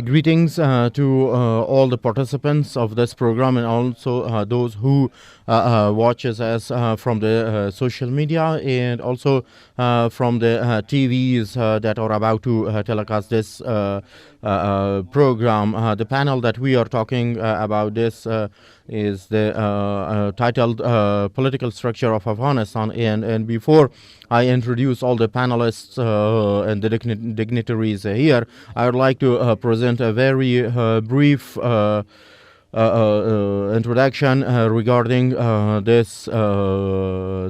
Greetings to all the participants of this program and also those who watches us from the social media and also from the TVs that are about to telecast this program. The panel that we are talking about this is the titled Political Structure of Afghanistan. And before I introduce all the panelists and the dignitaries here, I would like to present a very brief introduction regarding this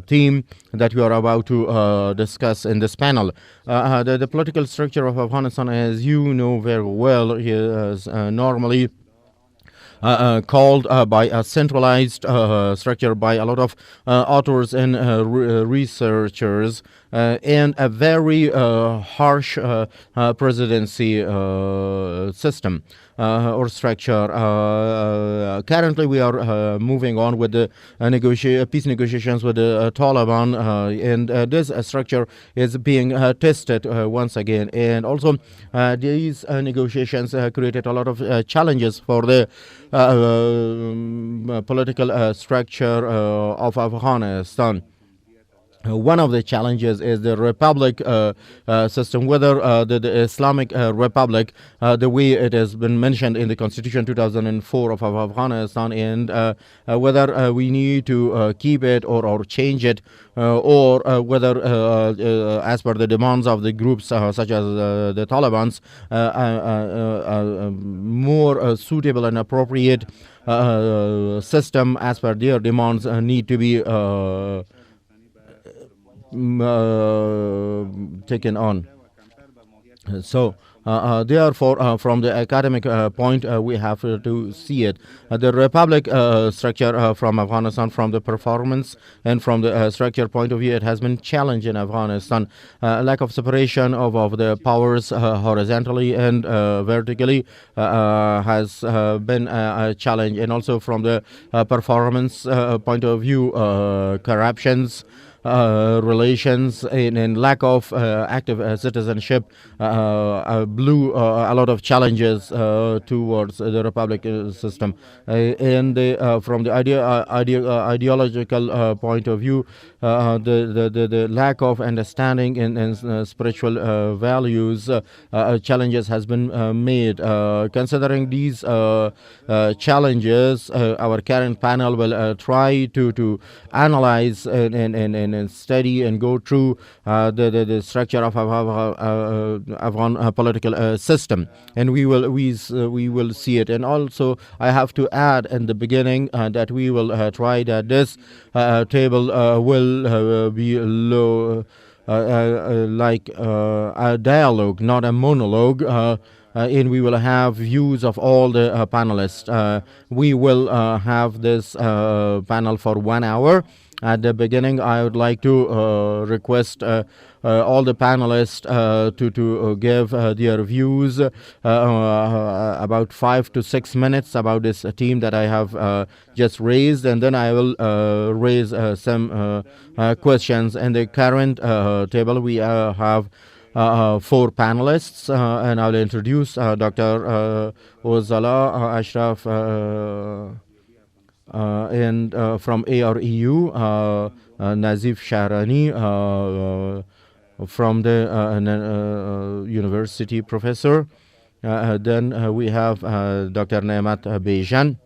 theme that we are about to discuss in this panel. The political structure of Afghanistan, as you know very well, is normally called by a centralized structure by a lot of authors and researchers and a very harsh presidency system or structure. Currently, we are moving on with the peace negotiations with the Taliban, and this structure is being tested once again. And also, these negotiations created a lot of challenges for the political structure of Afghanistan. One of the challenges is the republic system, whether the Islamic Republic, the way it has been mentioned in the Constitution 2004 of Afghanistan, and whether we need to keep it or change it, or whether, as per the demands of the groups such as the Taliban's, more suitable and appropriate system as per their demands need to be taken on. So, therefore, from the academic point, we have to see it. The republic structure from Afghanistan, from the performance and from the structure point of view, it has been challenged in Afghanistan. Lack of separation of the powers horizontally and vertically has been a challenge. And also from the performance point of view, corruptions, relations and lack of active citizenship blew a lot of challenges towards the republic system. And from the ideological point of view, the lack of understanding in spiritual values challenges has been made. Considering these challenges, our current panel will try to analyze and study and go through the structure of Afghan political system, and we will see it. And also, I have to add in the beginning that we will try that this table will be like a dialogue, not a monologue. And we will have views of all the panelists. We will have this panel for 1 hour. At the beginning, I would like to request all the panelists to give their views about 5 to 6 minutes about this theme that I have just raised, and then I will raise some questions. In the current table, we have 4 panelists, and I'll introduce Dr. Ozala Ashraf and from AREU, Nazif Shahrani from the university professor. Then we have Dr. Nemat Bejan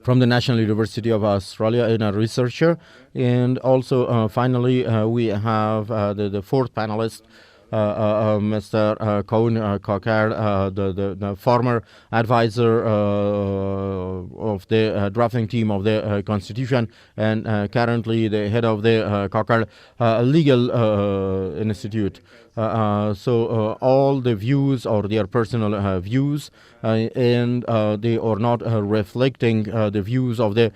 from the National University of Australia, and a researcher. And also, finally, we have the 4th panelist, Mr. Kaun Kakar, the former advisor of the drafting team of the Constitution, and currently the head of the Kakar Legal Institute. So all the views are their personal views, and they are not reflecting the views of the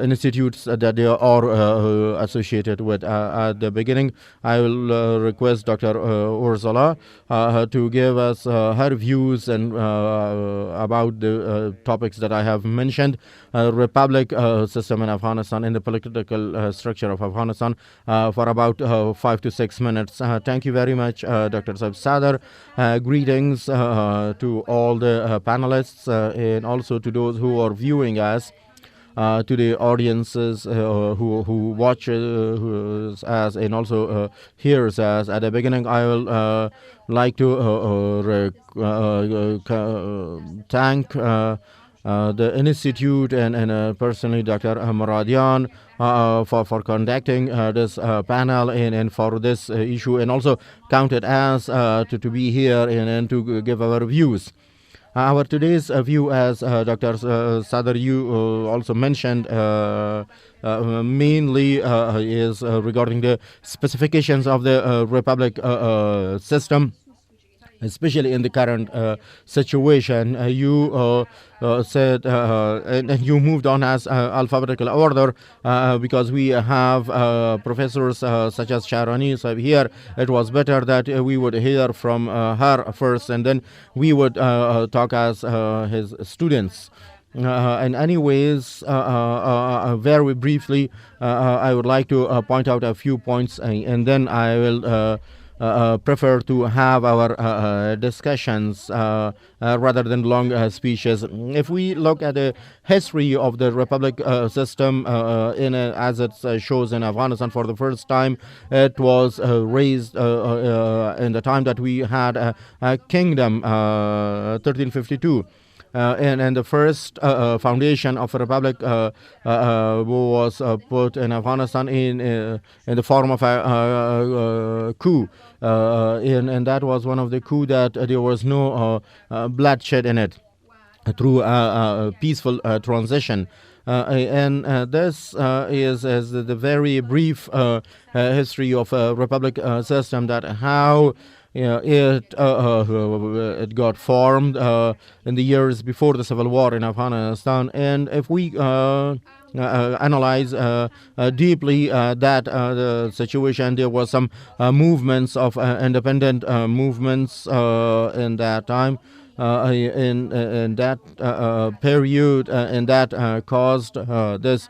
institutes that they are associated with. At the beginning, I will request Dr. Ursula to give us her views and about the topics that I have mentioned, republic system in Afghanistan and the political structure of Afghanistan for about 5 to 6 minutes. Thank you very much, Dr. Saib Sadar. Greetings to all the panelists and also to those who are viewing us. To the audiences who watch us and also hears us. At the beginning, I will like to thank the Institute and personally Dr. Maradian for conducting this panel and for this issue, and also counted us to be here and to give our views. Our today's view, as Dr. Sadar, you also mentioned, mainly is regarding the specifications of the republic system, especially in the current situation. You said, and you moved on as alphabetical order because we have professors such as Sharani here. It was better that we would hear from her first, and then we would talk as his students. And anyways, very briefly, I would like to point out a few points, and then I will prefer to have our discussions rather than long speeches. If we look at the history of the republic system as it shows in Afghanistan for the first time, it was raised in the time that we had a kingdom, 1352. And the first foundation of a republic was put in Afghanistan in the form of a coup. And that was one of the coup that there was no bloodshed in it through a peaceful transition. And this is the very brief history of a republic system, that how it got formed in the years before the civil war in Afghanistan. And if we analyze deeply that the situation, there was some movements of independent movements in that time. In that period, and that caused this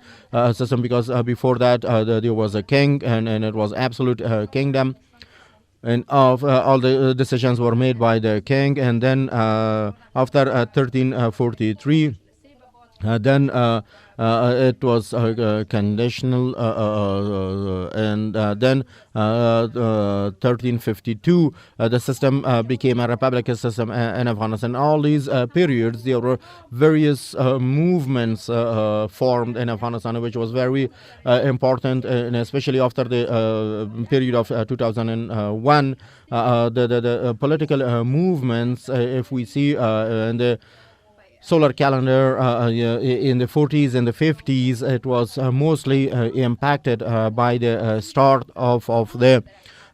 system, because before that there was a king, and it was absolute kingdom. And of all the decisions were made by the king. And then after 1343, then it was conditional, and then 1352 the system became a republican system in Afghanistan. All these periods, there were various movements formed in Afghanistan, which was very important, and especially after the period of 2001, the political movements, if we see in the solar calendar in the 40s and the 50s, it was mostly impacted by the start of the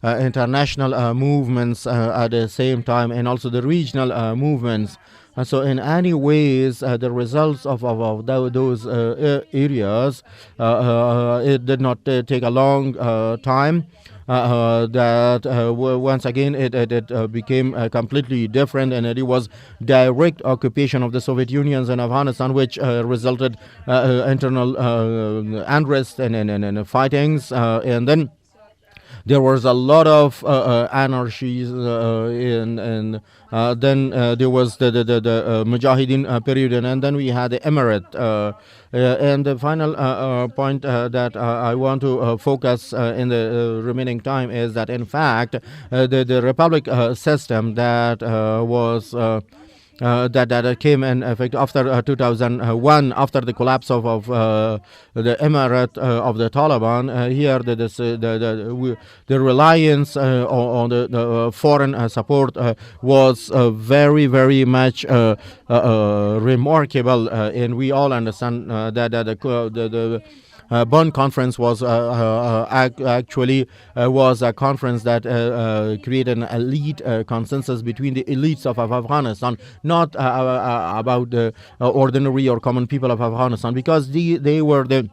international movements at the same time, and also the regional movements. So in any ways, the results of those areas, it did not take a long time. That once again it became completely different, and it was direct occupation of the Soviet Union in Afghanistan, which resulted internal unrest and fightings, and then there was a lot of anarchies, and then there was the Mujahideen period, and then we had the Emirate. And the final point that I want to focus in the remaining time is that, in fact, the republic system that was that came in effect after 2001, after the collapse of the Emirate of the Taliban. Here, the reliance on the foreign support was very, very much remarkable, and we all understand that the Bonn conference was actually was a conference that created an elite consensus between the elites of Afghanistan, not about the ordinary or common people of Afghanistan, because they were the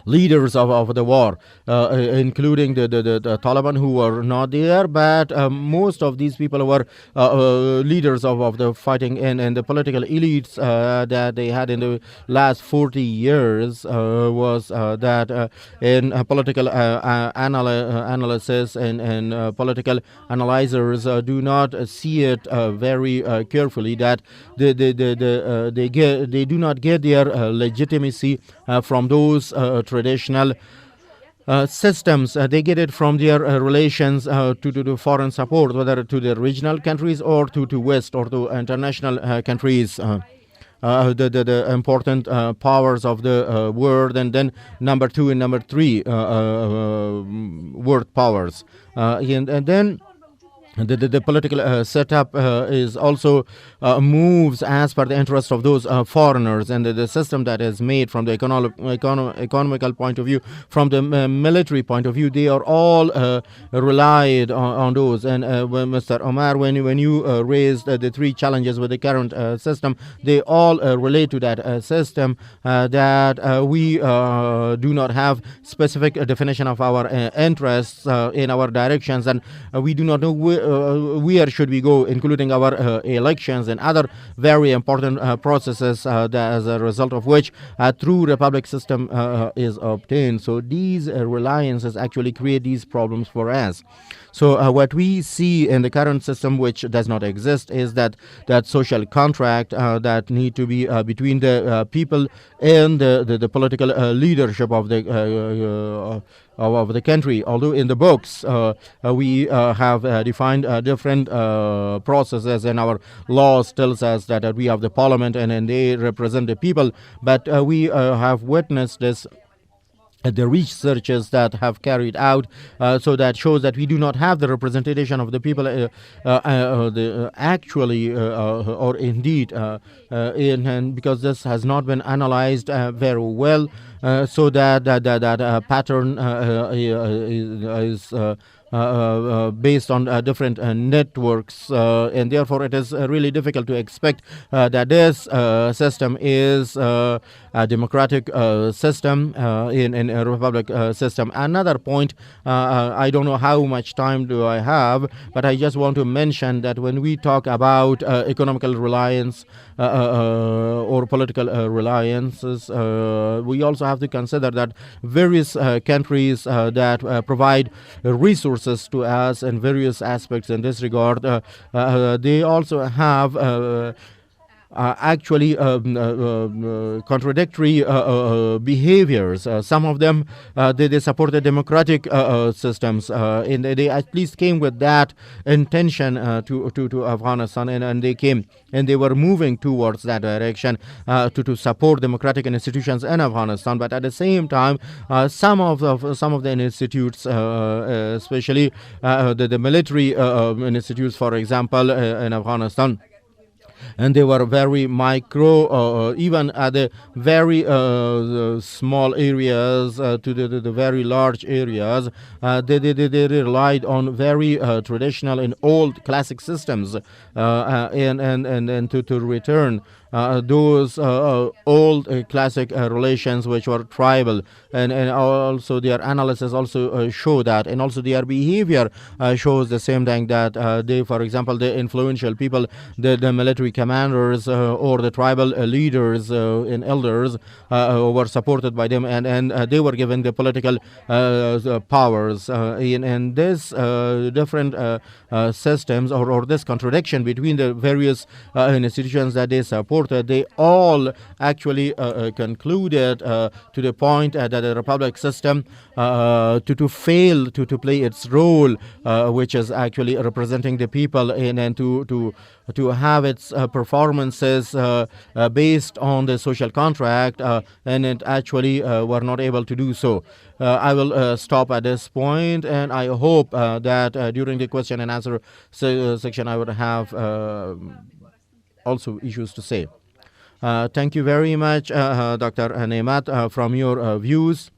leaders of the war, including the Taliban, who were not there, but most of these people were leaders of the fighting and the political elites that they had in the last 40 years was that in political analysis and political analyzers do not see it very carefully, that they do not get their legitimacy from those traditional systems. They get it from their relations to foreign support, whether to the regional countries or to West or to international countries. The important powers of the world, and then number 2 and number 3 world powers, and then the political setup is also moves as per the interest of those foreigners, and the system that is made from the economical point of view, from the military point of view, they are all relied on those. And Mr. Omar, when you raised the 3 challenges with the current system, they all relate to that system, that we do not have specific definition of our interests in our directions, and we do not know where should we go, including our elections and other very important processes, as a result of which a true republic system is obtained. So these reliances actually create these problems for us. So what we see in the current system, which does not exist, is that social contract that need to be between the people and the political leadership of the country. Although in the books we have defined different processes, and our laws tells us that we have the parliament and they represent the people, but we have witnessed this the researches that have carried out, so that shows that we do not have the representation of the people actually or indeed and because this has not been analyzed very well, so that pattern is based on different networks, and therefore it is really difficult to expect that this system is a democratic system in a republic system. Another point, I don't know how much time do I have, but I just want to mention that when we talk about economical reliance or political reliances, we also have to consider that various countries that provide resources to us in various aspects in this regard, they also have actually contradictory behaviors. Some of them they supported democratic systems, and they at least came with that intention to Afghanistan, and they came and they were moving towards that direction to support democratic institutions in Afghanistan. But at the same time, some of the institutes, especially the military institutes, for example, in Afghanistan, and they were very micro, even at the very small areas to the very large areas. They relied on very traditional and old classic systems, and to return those old classic relations which were tribal, and also their analysis also show that, and also their behavior shows the same thing, that they, for example, the influential people, the military commanders or the tribal leaders and elders were supported by them, and they were given the political powers, and this different systems or this contradiction between the various institutions that they support, they all actually concluded to the point that the republic system to fail to play its role, which is actually representing the people, and to have its performances based on the social contract, and it actually were not able to do so. I will stop at this point, and I hope that during the question and answer section I would have also issues to say. Thank you very much, Dr. Nemat, from your views.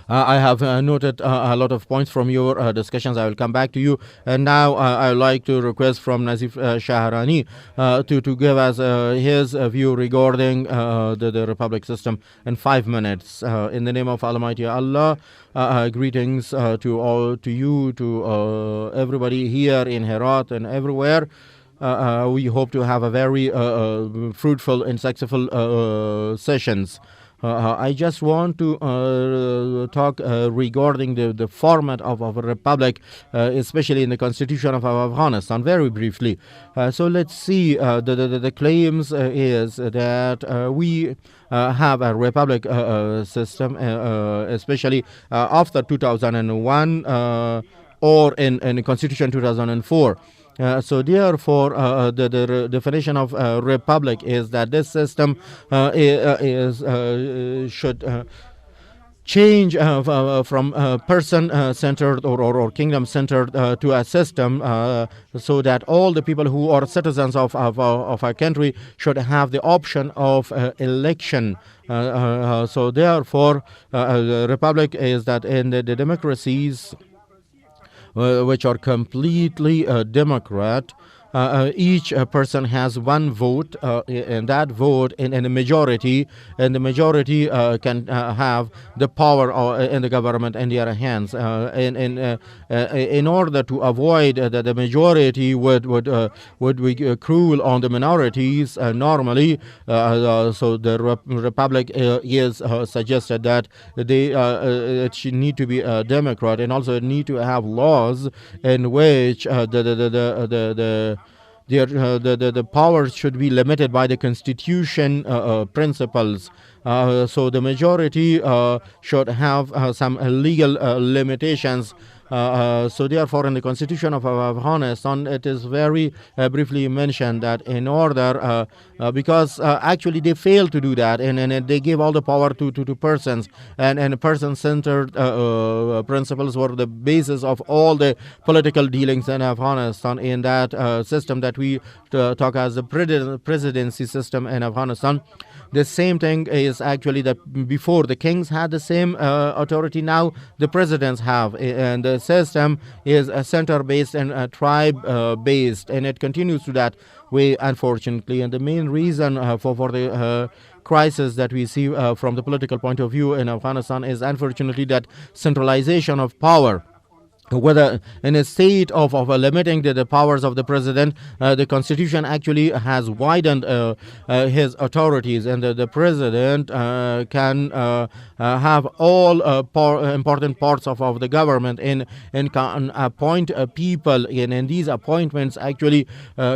I have noted a lot of points from your discussions. I will come back to you. And now I would like to request from Nazif Shahrani to give us his view regarding the republic system in 5 minutes. In the name of Almighty Allah, greetings to you, to everybody here in Herat and everywhere. We hope to have a very fruitful and successful sessions. I just want to talk regarding the format of our republic, especially in the constitution of Afghanistan, very briefly. So let's see. The claims is that we have a republic system, especially after 2001 or in Constitution 2004. So therefore, the definition of republic is that this system should change from person-centered or kingdom-centered to a system so that all the people who are citizens of our country should have the option of election. So therefore, the republic is that in the democracies which are completely Democrat, each person has one vote, and that vote in a majority, and the majority can have the power in the government in their hands. In order to avoid that the majority would be cruel on the minorities, normally, so the republic is suggested that it should need to be a Democrat, and also it need to have laws in which the powers should be limited by the constitution principles. So the majority should have some legal limitations. So therefore, in the constitution of Afghanistan, it is very briefly mentioned that in order, because actually they failed to do that, and they gave all the power to persons, and person-centered principles were the basis of all the political dealings in Afghanistan. In that system that we talk as the presidency system in Afghanistan, the same thing is actually that before the kings had the same authority, now the presidents have, and the system is center-based and tribe-based, and it continues to that way, unfortunately. And the main reason for the crisis that we see from the political point of view in Afghanistan is unfortunately that centralization of power. Whether in a state of limiting the powers of the president, the constitution actually has widened his authorities, and the president can have all important parts of the government and can appoint people, and these appointments actually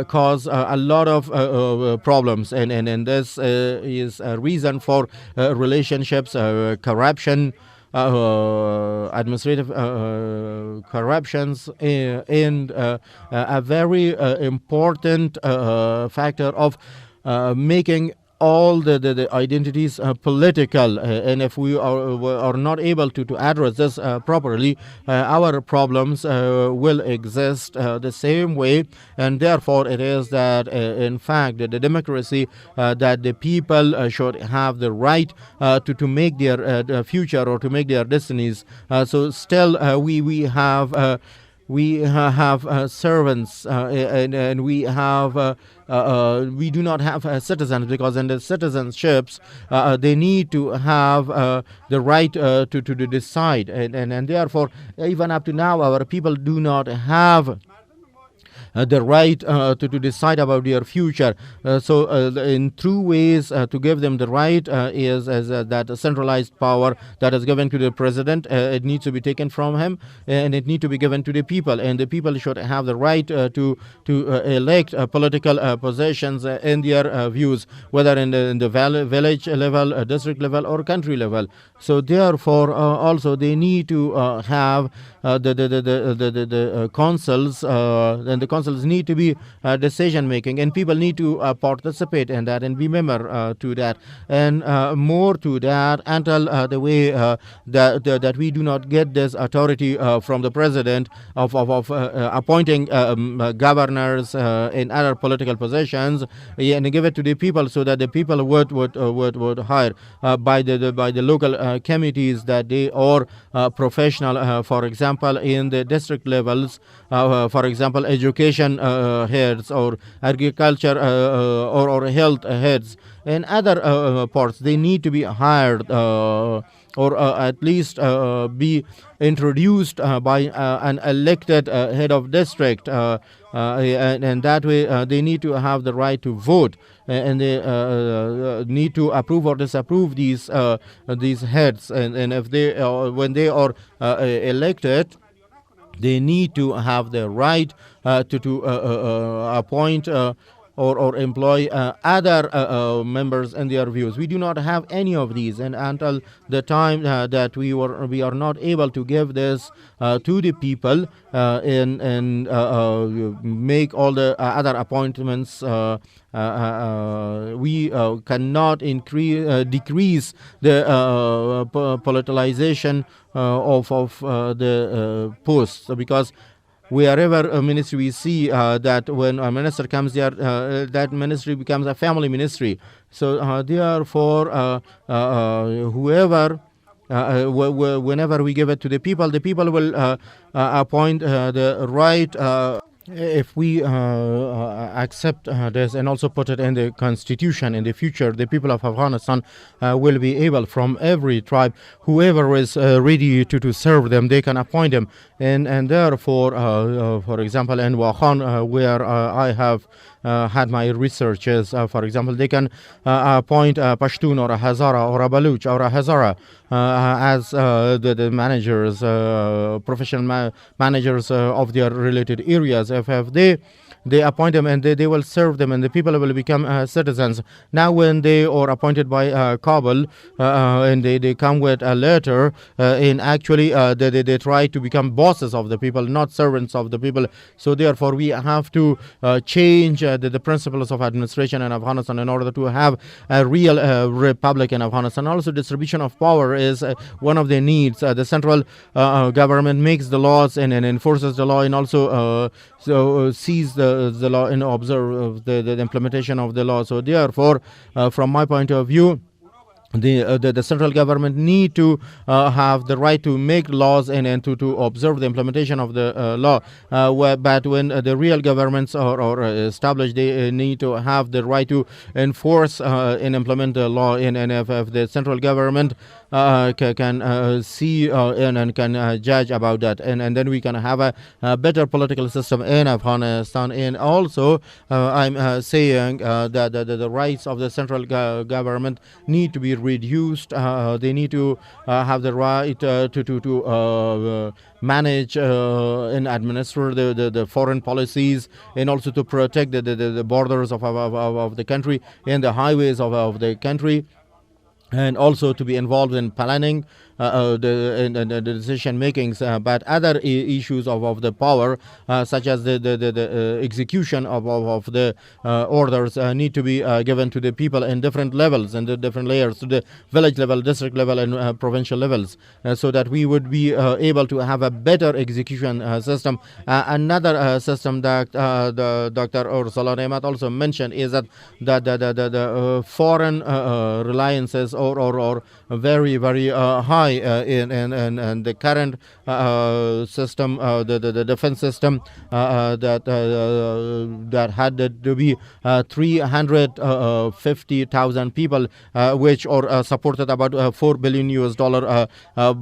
cause a lot of problems, and this is a reason for relationships, corruption, administrative corruptions, and a very important factor of making all the identities political, and if we are not able to address this properly, our problems will exist the same way. And therefore it is that in fact the democracy, that the people should have the right to make their future or to make their destinies. So still we have servants, and we have we do not have citizens, because in the citizenships they need to have the right to decide, and therefore even up to now our people do not have the right to decide about their future. So in two ways to give them the right is that centralized power that is given to the president, it needs to be taken from him, and it needs to be given to the people, and the people should have the right to elect political positions in their views, whether in the village level, district level, or country level. So therefore also they need to have the consuls, then the consuls need to be decision making, and people need to participate in that and be member to that, and more to that, until the way that we do not get this authority from the president of appointing governors in other political positions, and give it to the people, so that the people would hire by the local committees, that they are professional, for example in the district levels, for example education heads, or agriculture or health heads, and other parts. They need to be hired, or at least be introduced by an elected head of district, and that way they need to have the right to vote, and they need to approve or disapprove these heads, and if they when they are elected, they need to have the right to appoint or employ other members in their views. We do not have any of these, and until the time that we are not able to give this to the people, and make all the other appointments, we cannot decrease the politicalization of the posts, because wherever a ministry we see that when a minister comes there, that ministry becomes a family ministry. So therefore, whoever whenever we give it to the people will appoint the right. If we accept this and also put it in the constitution, in the future, the people of Afghanistan will be able, from every tribe, whoever is ready to serve them, they can appoint them. And therefore, for example, in Wakhan, where I have had my researches, for example, they can appoint a Pashtun or a Hazara or a Baluch or a Hazara as the managers, professional managers of their related areas. If they appoint them, and they will serve them, and the people will become citizens. Now when they are appointed by Kabul, and they come with a letter, and actually they try to become bosses of the people, not servants of the people. So therefore we have to change the principles of administration in Afghanistan in order to have a real republic in Afghanistan. Also, distribution of power is one of the needs. The central government makes the laws and enforces the law, and also sees the law and observe the implementation of the law. So therefore, from my point of view, the central government need to have the right to make laws and to observe the implementation of the law. But when the real governments are established, they need to have the right to enforce and implement the law. And if the central government can see and can judge about that, and then we can have a better political system in Afghanistan. And also, I'm saying that the rights of the central government need to be reduced. They need to have the right to manage and administer the foreign policies, and also to protect the borders of the country and the highways of the country, and also to be involved in planning the decision makings. But other issues of the power, such as the execution of the orders, need to be given to the people in different levels and the different layers, to the village level, district level, and provincial levels, so that we would be able to have a better execution system. Another system that Dr. Ursula Nemat also mentioned is that the foreign reliances are very high in the current system, the defense system, that had to be 350,000 people, which are supported about $4 billion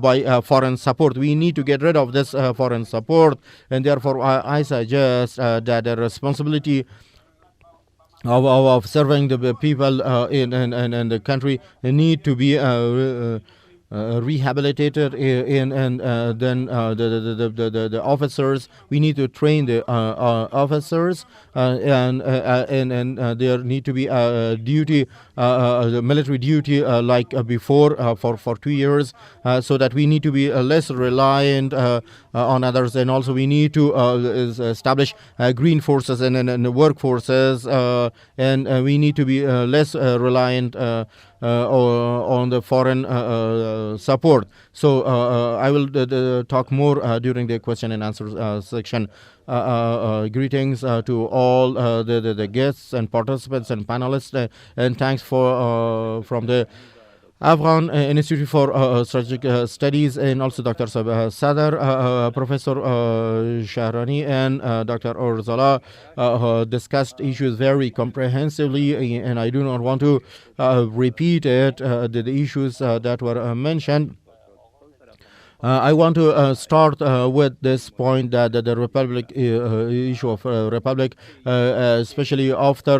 by foreign support. We need to get rid of this foreign support, and therefore I suggest that the responsibility of serving the people in the country need to be rehabilitated and then the officers. We need to train the officers and there need to be duty, the military duty like before for 2 years, so that we need to be less reliant on others, and also we need to establish green forces and workforces, and we need to be less reliant on the foreign support. So I will talk more during the question and answer section. Greetings to all the guests and participants and panelists, and thanks for from the Afghan Institute for Strategic Studies, and also Dr. Sadar, Professor Shahrani, and Dr. Orzala discussed issues very comprehensively, and I do not want to repeat it, the issues that were mentioned. I want to start with this point that the Republic issue of Republic, especially after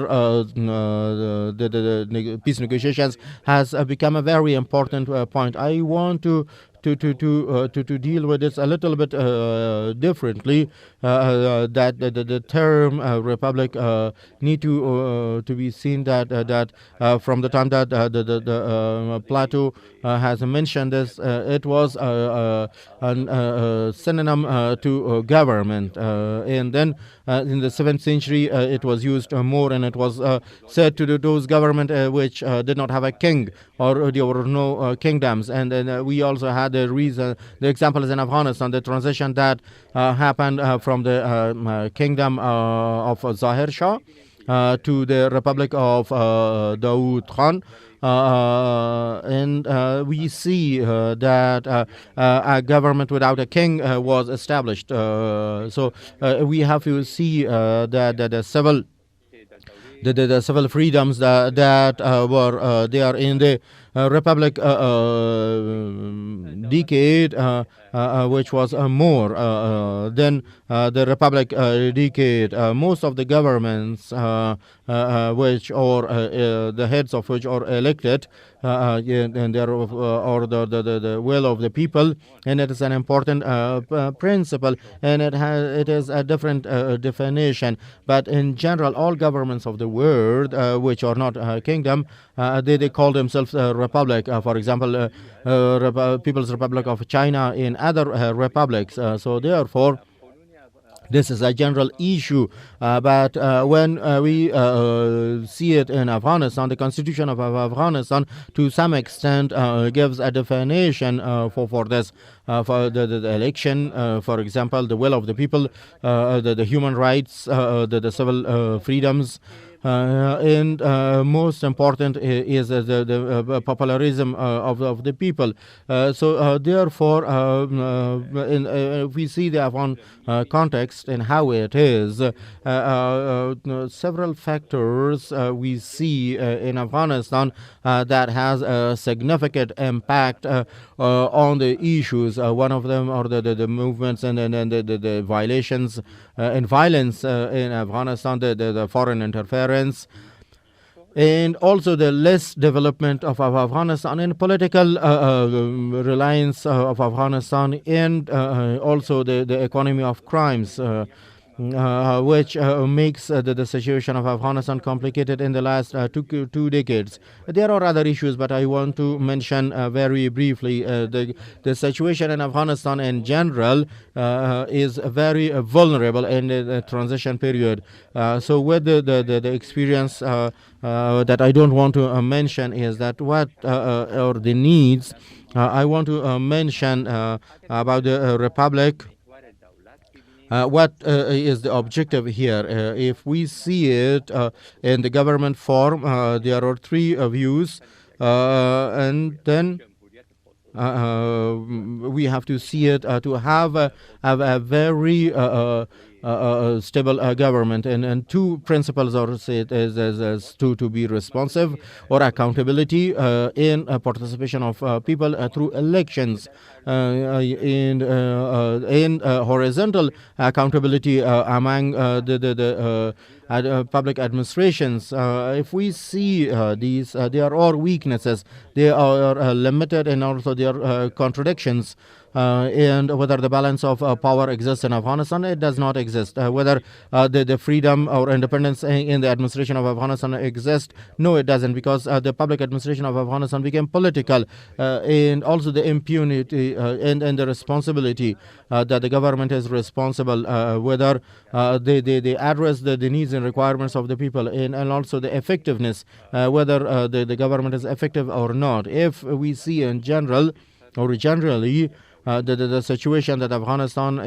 the peace negotiations, has become a very important point. I want to deal with this a little bit differently. That the term republic need to be seen that from the time that the Plato has mentioned this, it was a synonym to government, and then in the 7th century it was used more, and it was said to those government which did not have a king, or there were no kingdoms. And then we also had the reason, the example is in Afghanistan, the transition that happened from the kingdom of Zahir Shah to the Republic of Dawood Khan. And we see that a government without a king was established. So we have to see that the civil the civil freedoms that were there in the Republic decade, which was more than the Republic decade. Most of the governments which or the heads of which are elected and they are or the will of the people, and it is an important principle, and it is a different definition. But in general, all governments of the world which are not kingdom, they call themselves republic. For example, People's Republic of China in other republics. So therefore, this is a general issue, but when we see it in Afghanistan, the constitution of Afghanistan to some extent gives a definition for this, for the election, for example, the will of the people, the human rights, the civil freedoms. And most important is the popularism of the people. So therefore, if we see the Afghan context and how it is, several factors we see in Afghanistan that has a significant impact on the issues. One of them are the movements and the violations and violence in Afghanistan, the foreign interference, and also the less development of Afghanistan and political reliance of Afghanistan, and also the economy of crimes, which makes the situation of Afghanistan complicated in the last two decades. There are other issues, but I want to mention very briefly the situation in Afghanistan in general is very vulnerable in the transition period. So with the experience that I don't want to mention is that what are the needs. I want to mention about the Republic. What is the objective here? If we see it in the government form, there are three views, and then we have to see it to have a very stable government. And two principles are said as to be responsive or accountability in participation of people through elections, in horizontal accountability among the public administrations. If we see these, there are weaknesses, they are limited, and also there are contradictions. And whether the balance of power exists in Afghanistan, it does not exist. Whether the freedom or independence in the administration of Afghanistan exists, no, it doesn't, because the public administration of Afghanistan became political, and also the impunity and the responsibility that the government is responsible, whether they address the needs and requirements of the people, and also the effectiveness, whether the government is effective or not. If we see in general or generally the situation that Afghanistan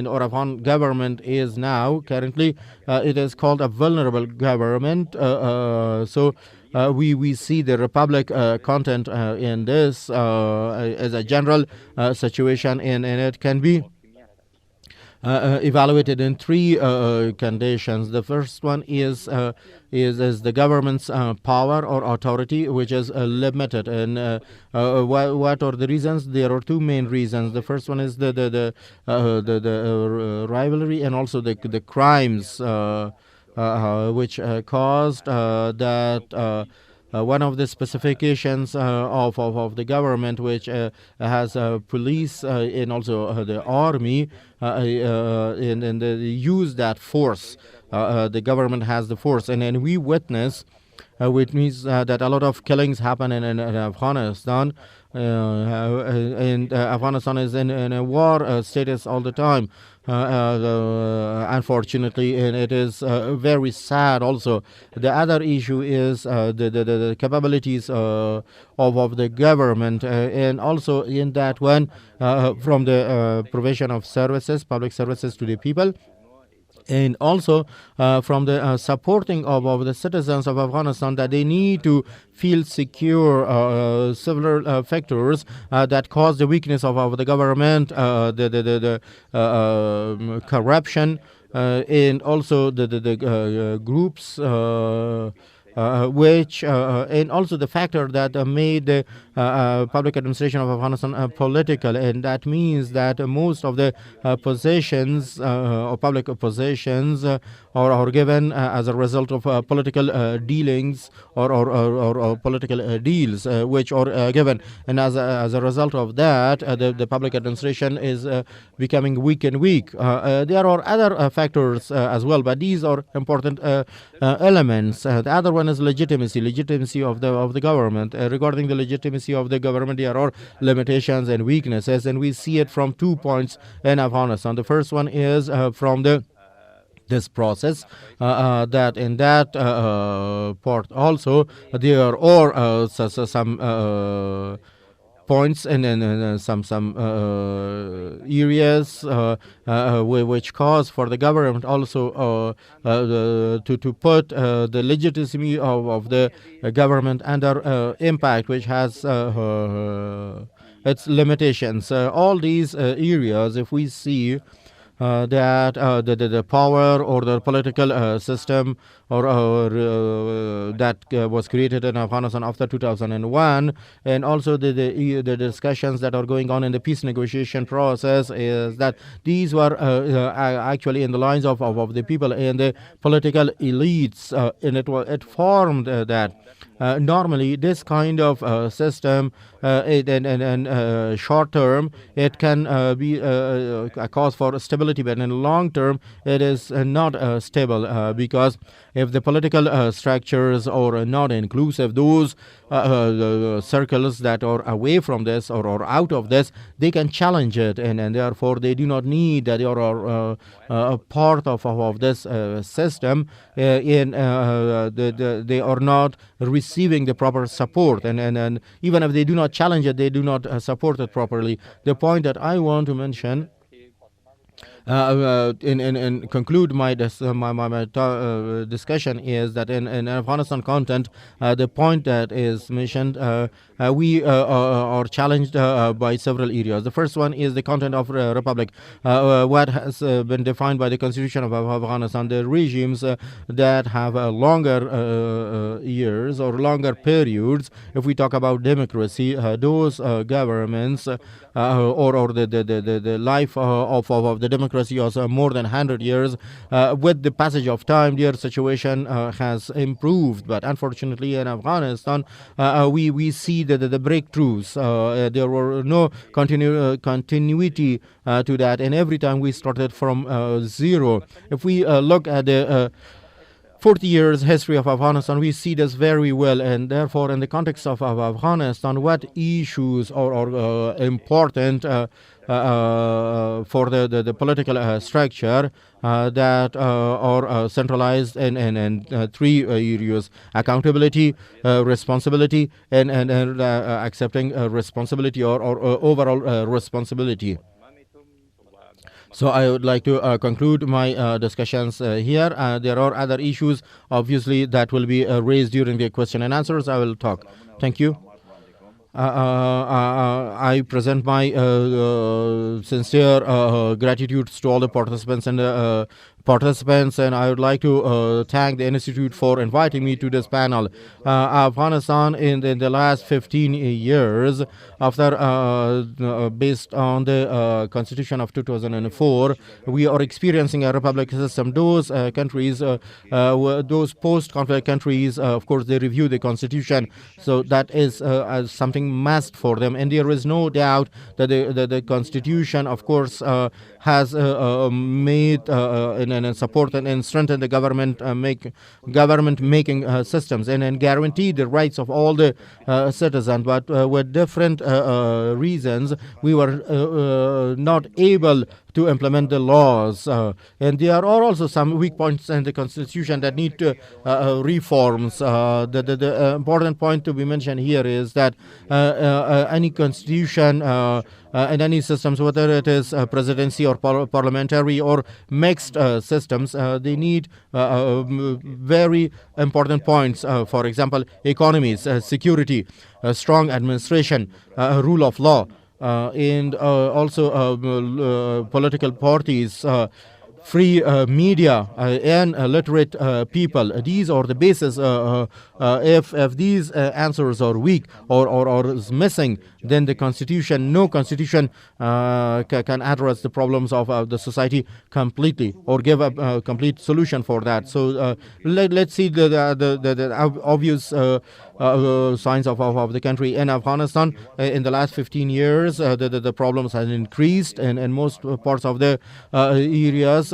or Afghan government is now currently, it is called a vulnerable government. So we see the republic content in this as a general situation, and it can be evaluated in three conditions. The first one is the government's power or authority, which is limited. And what are the reasons? There are two main reasons. The first one is the rivalry and also the crimes which caused that. One of the specifications of the government, which has police and also the army, and they use that force. The government has the force, and we witness which means that a lot of killings happen in Afghanistan. And Afghanistan is in a war status all the time, unfortunately, and it is very sad also. The other issue is the capabilities of the government, and also in that one, from the provision of services, public services to the people, and also from the supporting of the citizens of Afghanistan, that they need to feel secure. Several factors that cause the weakness of the government, the corruption, and also the groups which and also the factor that made the public administration of Afghanistan political, and that means that most of the positions or public positions are given as a result of political dealings or political deals which are given, and as a result of that, the public administration is becoming weak and weak. There are other factors as well, but these are important elements. The other one is legitimacy of the government. Regarding the legitimacy of the government, there are limitations and weaknesses, and we see it from 2 points in Afghanistan. The first one is from this process, that in that part also there are some points and some areas which cause for the government also to put the legitimacy of the government under impact, which has its limitations. All these areas, if we see that the power or the political system or that was created in Afghanistan after 2001, and also the discussions that are going on in the peace negotiation process, is that these were actually in the lines of the people and the political elites, and it formed that. Normally, this kind of system, in short term, it can be a cause for stability, but in long term, it is not stable, because if the political structures are not inclusive, those circles that are away from this or out of this, they can challenge it, and therefore they do not need that they are a part of this system. They are not receiving the proper support, and even if they do not challenge it, they do not support it properly. The point that I want to mention In conclude my discussion is that in Afghanistan content, the point that is mentioned, we are challenged by several areas. The first one is the content of republic, what has been defined by the constitution of Afghanistan. The regimes that have longer years or longer periods. If we talk about democracy, those governments or the life of the democracy was more than 100 years. With the passage of time, their situation has improved. But unfortunately, in Afghanistan, we see the breakthroughs. There were no continuity to that. And every time we started from zero. If we look at the 40 years history of Afghanistan, we see this very well, and therefore in the context of Afghanistan, what issues are important for the political structure that are centralized in three areas: accountability, responsibility, and accepting responsibility or overall responsibility. So I would like to conclude my discussions here. There are other issues, obviously, that will be raised during the question and answers. I will talk. Thank you. I present my sincere gratitude to all the participants and I would like to thank the Institute for inviting me to this panel. Afghanistan in the last 15 years, after based on the Constitution of 2004, we are experiencing a republic system. Those countries, those post-conflict countries, of course, they review the Constitution, so that is something must for them. And there is no doubt that the Constitution, of course, has made and support and strengthen the government making systems and guarantee the rights of all the citizens. But with different reasons, we were not able to implement the laws, and there are also some weak points in the Constitution that need reforms. The important point to be mentioned here is that any Constitution and any systems, whether it is presidency or parliamentary or mixed systems, they need very important points. For example, economies, security, strong administration, rule of law, and also political parties, free media, and literate people. These are the basis. If these answers are weak or is missing, then the Constitution, no Constitution can address the problems of the society completely or give a complete solution for that. So let's see the obvious signs of the country. In Afghanistan, in the last 15 years, the problems have increased, and in most parts of the areas,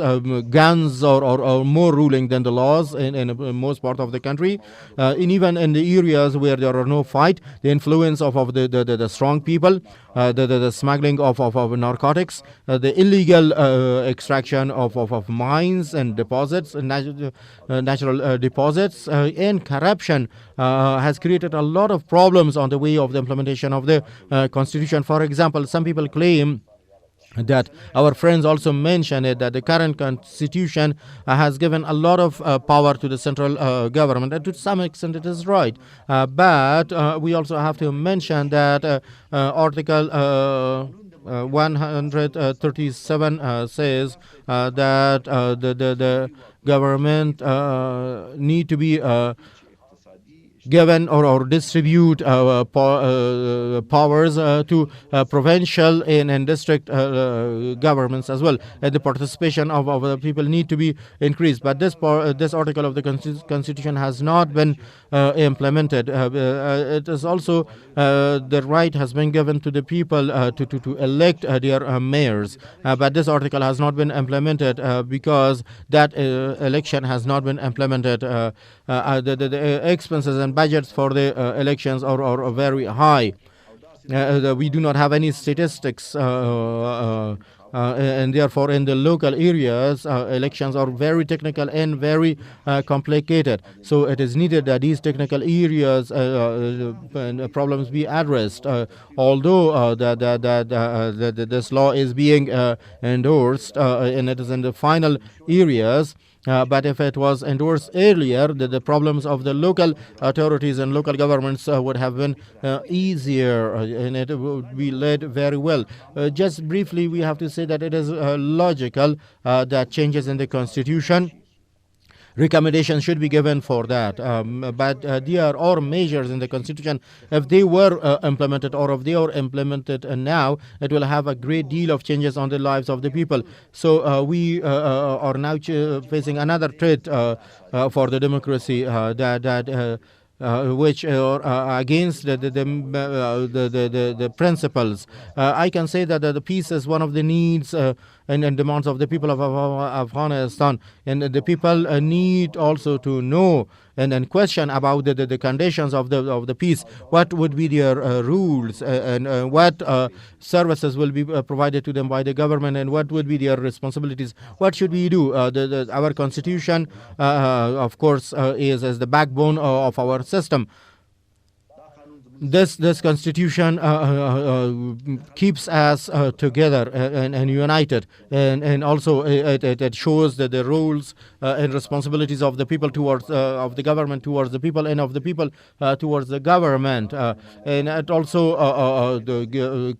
guns are more ruling than the laws in most part of the country. And even in the areas where there are no fight, the influence of the strong people, the smuggling of narcotics, the illegal extraction of mines and deposits, natural deposits, and corruption has created a lot of problems on the way of the implementation of the Constitution. For example, some people claim that our friends also mentioned it, that the current Constitution has given a lot of power to the central government, and to some extent it is right. But we also have to mention that Article 137 says that the government need to be given or distribute powers to provincial and district governments as well. The participation of the people need to be increased. But this article of the Constitution has not been implemented. It is also the right has been given to the people to elect their mayors. But this article has not been implemented because that election has not been implemented. The expenses and budgets for the elections are very high. We do not have any statistics and therefore in the local areas elections are very technical and very complicated. So it is needed that these technical areas problems be addressed. Although this law is being endorsed and it is in the final areas, but if it was endorsed earlier, the problems of the local authorities and local governments would have been easier, and it would be led very well. Just briefly, we have to say that it is logical that changes in the constitution recommendations should be given for that. But there are measures in the constitution. If they were implemented, or if they are implemented now, it will have a great deal of changes on the lives of the people. So we are now facing another threat for the democracy which are against the principles. I can say that the peace is one of the needs and demands of the people of Afghanistan, and the people need also to know and question about the conditions of the peace. What would be their rules, and what services will be provided to them by the government, and what would be their responsibilities? What should we do? Our constitution, of course, is the backbone of our system. This constitution keeps us together and united, and also it shows that the roles and responsibilities of the people towards of the government towards the people, and of the people towards the government, and it also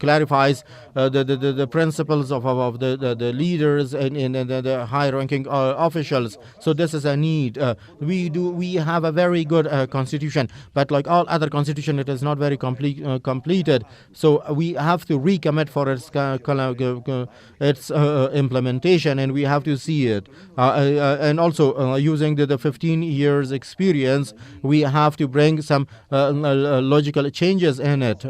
clarifies the principles of the leaders and the high-ranking officials. So this is a need. We have a very good constitution, but like all other constitution, it is not very completed. So we have to recommit for its implementation, and we have to see it. And also using the 15 years experience, we have to bring some logical changes in it.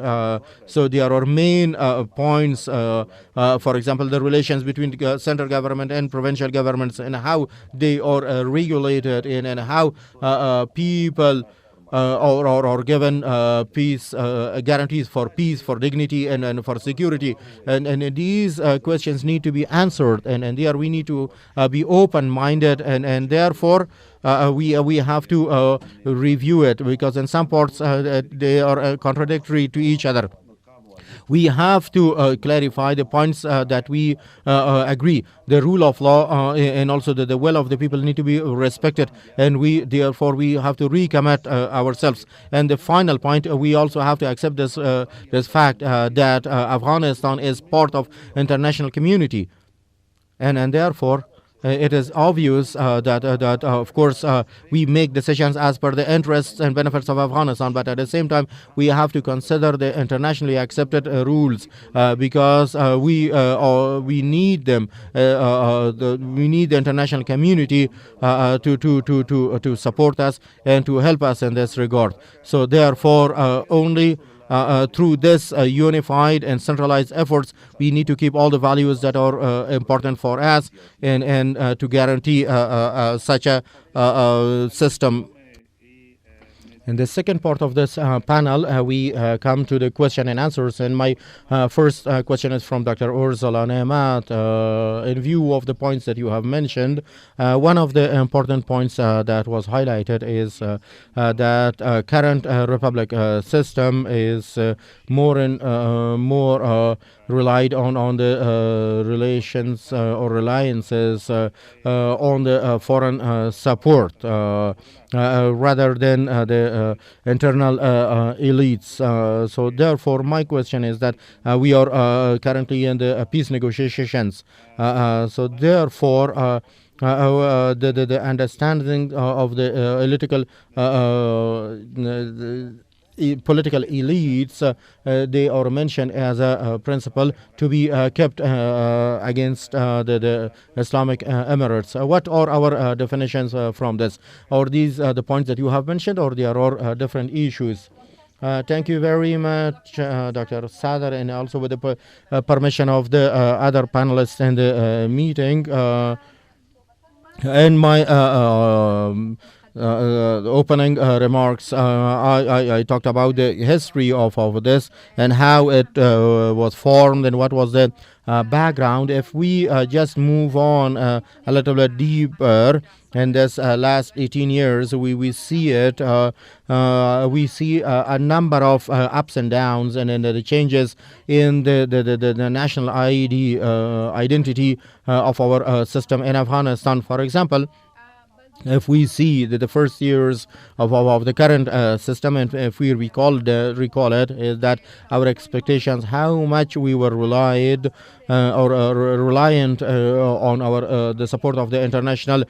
So there are main points, for example, the relations between the central government and provincial governments, and how they are regulated, and how people or given peace guarantees for peace, for dignity, and for security, and these questions need to be answered, and there we need to be open-minded, and therefore we have to review it, because in some parts they are contradictory to each other. We have to clarify the points that we agree. The rule of law and also the will of the people need to be respected, and therefore we have to recommit ourselves. And the final point, we also have to accept this fact that Afghanistan is part of international community, and therefore it is obvious that of course we make decisions as per the interests and benefits of Afghanistan, but at the same time we have to consider the internationally accepted rules, because we need them. We need the international community to support us and to help us in this regard. So therefore only through this unified and centralized efforts, we need to keep all the values that are important for us, and to guarantee such a system. In the second part of this panel, we come to the question and answers. And my first question is from Dr. Ursula Nemat. In view of the points that you have mentioned, one of the important points that was highlighted is that current republic system is more and more relied on the relations or reliances on the foreign support rather than the internal elites. So therefore my question is that we are currently in the peace negotiations. So therefore the understanding of the political elites, they are mentioned as a principle to be kept against the Islamic Emirates. What are our definitions from this? Are these the points that you have mentioned, or there are different issues? Thank you very much, Dr. Sadar, and also with the permission of the other panelists in the meeting. And my opening remarks, I talked about the history of this and how it was formed and what was the background. If we just move on a little bit deeper in this last 18 years, we see it. We see a number of ups and downs and the changes in the national identity of our system in Afghanistan. For example, if we see the first years of the current system, and if we recall it, is that our expectations, how much we were reliant on our the support of the international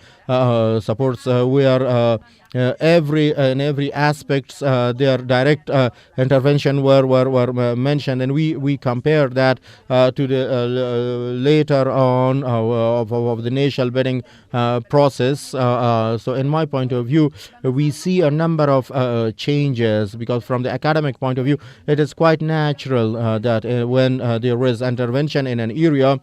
supports, where every aspects their direct intervention were mentioned, and we compare that to the later on of the national building process. So in my point of view, we see a number of changes, because from the academic point of view, it is quite natural that when there is intervention in an area,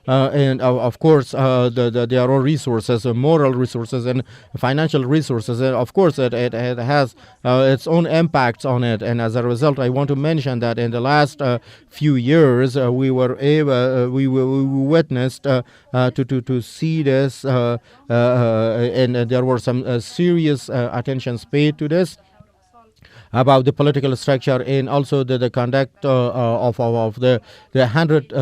and of course there are resources, moral resources and financial resources, and of course it has its own impacts on it. And as a result, I want to mention that in the last few years we were able we witnessed to see this, and there were some serious attentions paid to this, about the political structure and also the conduct of the 100th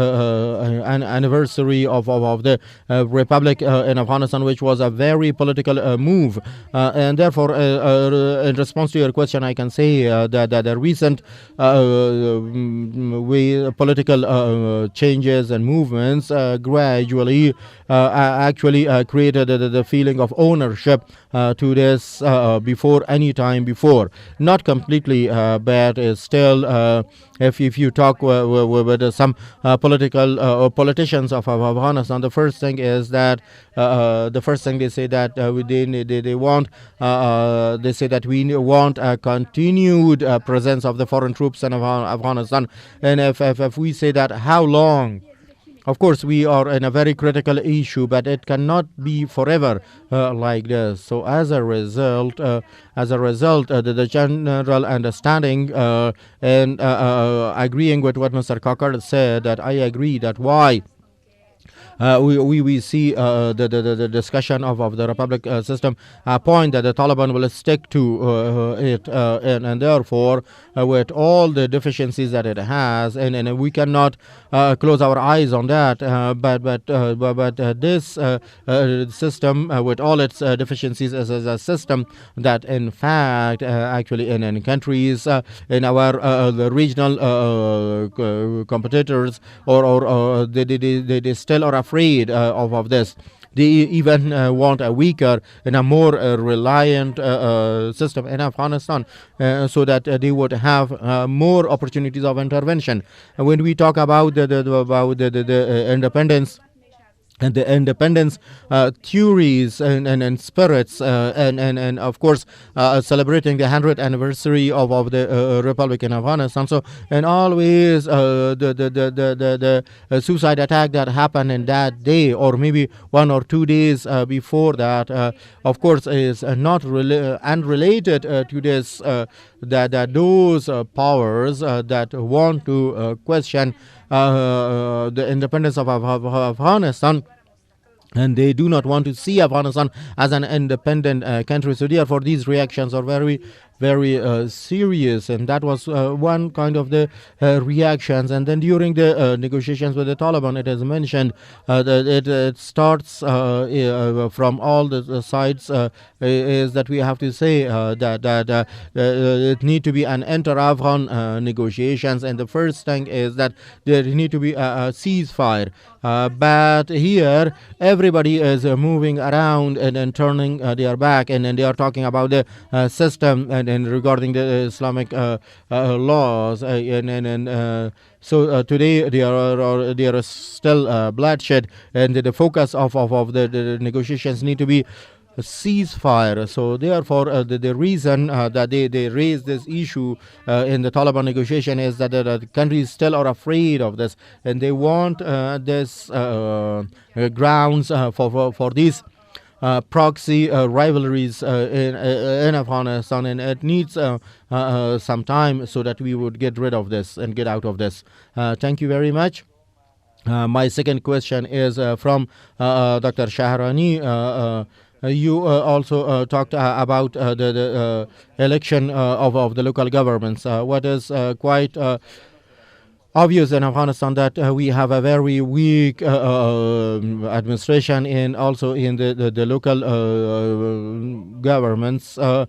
anniversary of the Republic in Afghanistan, which was a very political move. And therefore, in response to your question, I can say that the recent political changes and movements gradually actually created the feeling of ownership to this before any time before. Not completely bad is still, if you talk with some politicians of Afghanistan, the first thing is that they say that they want they say that we want a continued presence of the foreign troops in Afghanistan. And if we say that, how long? Of course, we are in a very critical issue, but it cannot be forever like this. So, as a result, the general understanding and agreeing with what Mr. Cocker said, that I agree that why we see the discussion of the Republic system point that the Taliban will stick to it, and therefore with all the deficiencies that it has, and we cannot close our eyes on that, but this system with all its deficiencies is a system that in fact actually in countries in our the regional competitors or they still are afraid of this. They even want a weaker and a more reliant system in Afghanistan, so that they would have more opportunities of intervention. And when we talk about the independence and the independence theories and spirits, and of course celebrating the 100th anniversary of the Republic in Afghanistan. So, and always the suicide attack that happened in that day, or maybe 1 or 2 days before that, of course is not unrelated to this, that those powers that want to question the independence of Afghanistan, and they do not want to see Afghanistan as an independent country. So therefore these reactions are very serious, and that was one kind of the reactions. And then during the negotiations with the Taliban, it is mentioned that it starts from all the sides, is that we have to say that it need to be an inter-Afghan negotiations, and the first thing is that there need to be a ceasefire. But here everybody is moving around and turning their back, and they are talking about the system and regarding the Islamic laws, so today there are still bloodshed, and the focus of the negotiations need to be a ceasefire. So therefore the reason that they raise this issue in the Taliban negotiation is that the countries still are afraid of this, and they want this grounds for these proxy rivalries in Afghanistan, and it needs some time so that we would get rid of this and get out of this. Thank you very much. My second question is from Dr. Shahrani. You also talked about the election of the local governments. What is quite obvious in Afghanistan that we have a very weak administration, and also in the local governments, the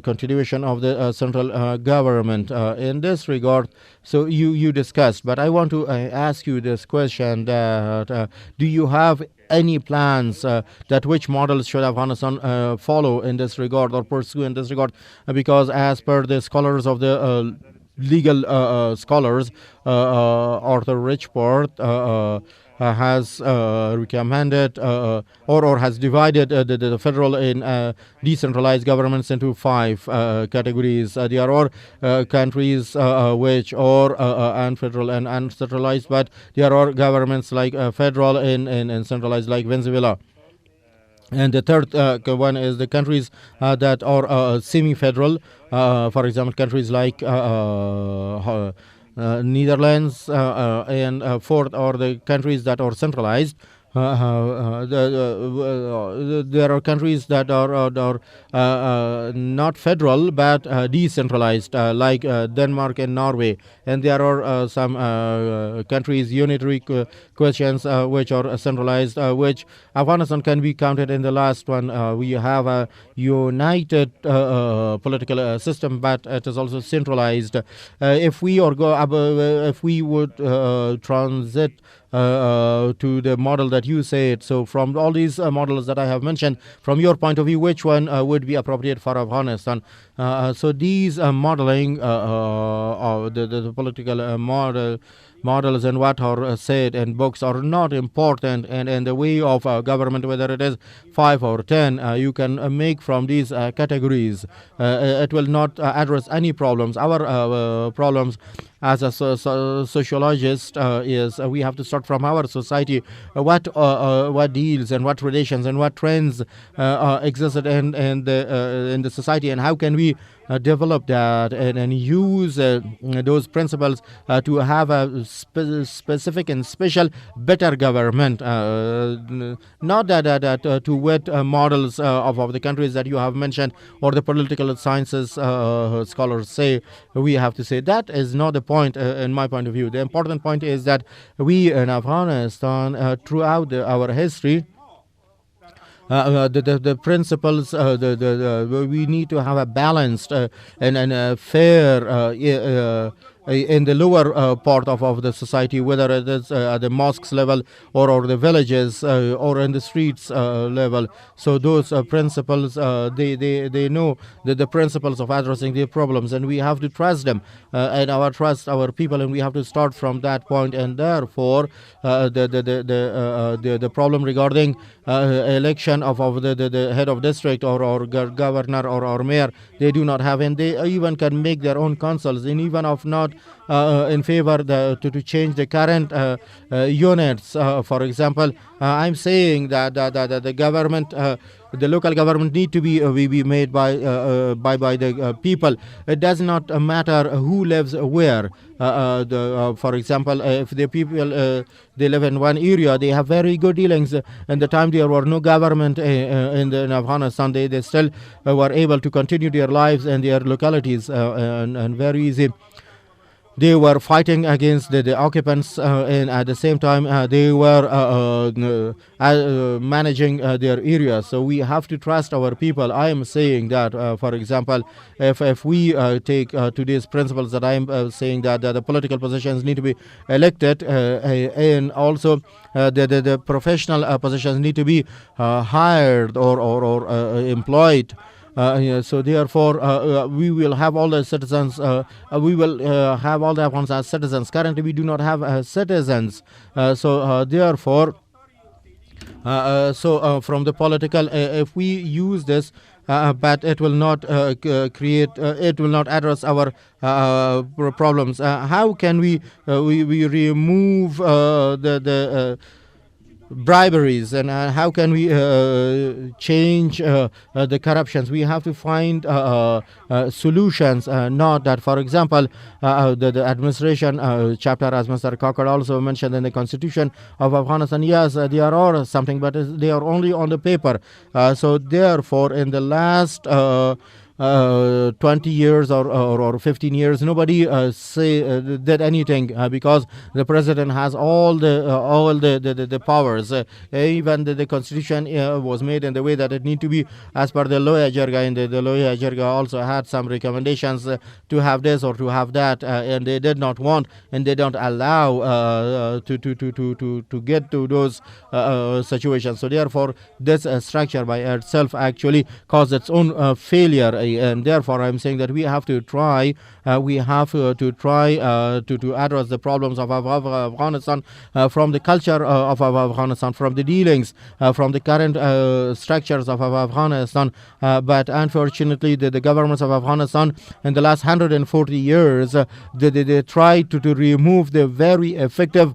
continuation of the central government in this regard. So you discussed, but I want to ask you this question: that do you have any plans that which models should Afghanistan follow in this regard or pursue in this regard? Because as per the scholars of the legal scholars, Arthur Richport has recommended or has divided the federal and decentralized governments into 5 categories. There are countries which are unfederal and uncentralized, but there are governments like federal and centralized, like Venezuela. And the third one is the countries that are semi-federal, for example, countries like Netherlands, and fourth are the countries that are centralized. There are countries that are not federal but decentralized, like Denmark and Norway, and there are some countries, unitary questions, which are centralized, which Afghanistan can be counted in the last one. We have a united political system, but it is also centralized. If we would transit to the model that you said, so from all these models that I have mentioned, from your point of view, which one would be appropriate for Afghanistan? So these modeling, the political models and what are said in books are not important, and the way of government, whether it is 5 or 10, you can make from these categories. It will not address any problems. Our problems as a sociologist is we have to start from our society. What deals and what relations and what trends existed in the society, and how can we develop that and use those principles to have a specific and special better government, not that to wet models of the countries that you have mentioned or the political sciences scholars say. We have to say that is not the point in my point of view. The important point is that we in Afghanistan throughout our history, the principles, we need to have a balanced and a fair in the lower part of the society, whether it is at the mosques level or the villages or in the streets level. So those principles, they know the principles of addressing their problems, and we have to trust them and trust our people, and we have to start from that point. And therefore, the problem regarding election of the head of district or governor or mayor, they do not have, and they even can make their own councils, and even if not in favor to change the current units. For example, I'm saying that the government, the local government, need to be made by the people. It does not matter who lives where. For example, if the people they live in one area, they have very good dealings. And the time there were no government in Afghanistan, they still were able to continue their lives and their localities, and very easy. They were fighting against the occupants, and at the same time they were managing their areas. So we have to trust our people. I am saying that, for example, if we take today's principles, that I am saying that the political positions need to be elected, and also the professional positions need to be hired or employed. So therefore, we will have all the citizens. We will have all the Afghans as citizens. Currently, we do not have citizens. So therefore, from the political, if we use this, but it will not create. It will not address our problems. How can we remove briberies, and how can we change the corruptions. We have to find solutions, not that, for example, the administration chapter, as Mr. Cocker also mentioned, in the constitution of Afghanistan, yes, they are all something, but they are only on the paper. So therefore, in the last 20 years or 15 years, nobody did anything, because the president has all the powers. Even the constitution was made in the way that it need to be as per the Loya Jirga, and the Loya Jirga also had some recommendations to have this or to have that, and they did not want, and they don't allow to get to those situations. So therefore, this structure by itself actually caused its own failure, and therefore I'm saying that we have to try to address the problems of Afghanistan from the culture of Afghanistan, from the dealings, from the current structures of Afghanistan. But unfortunately, the governments of Afghanistan in the last 140 years, they tried to remove the very effective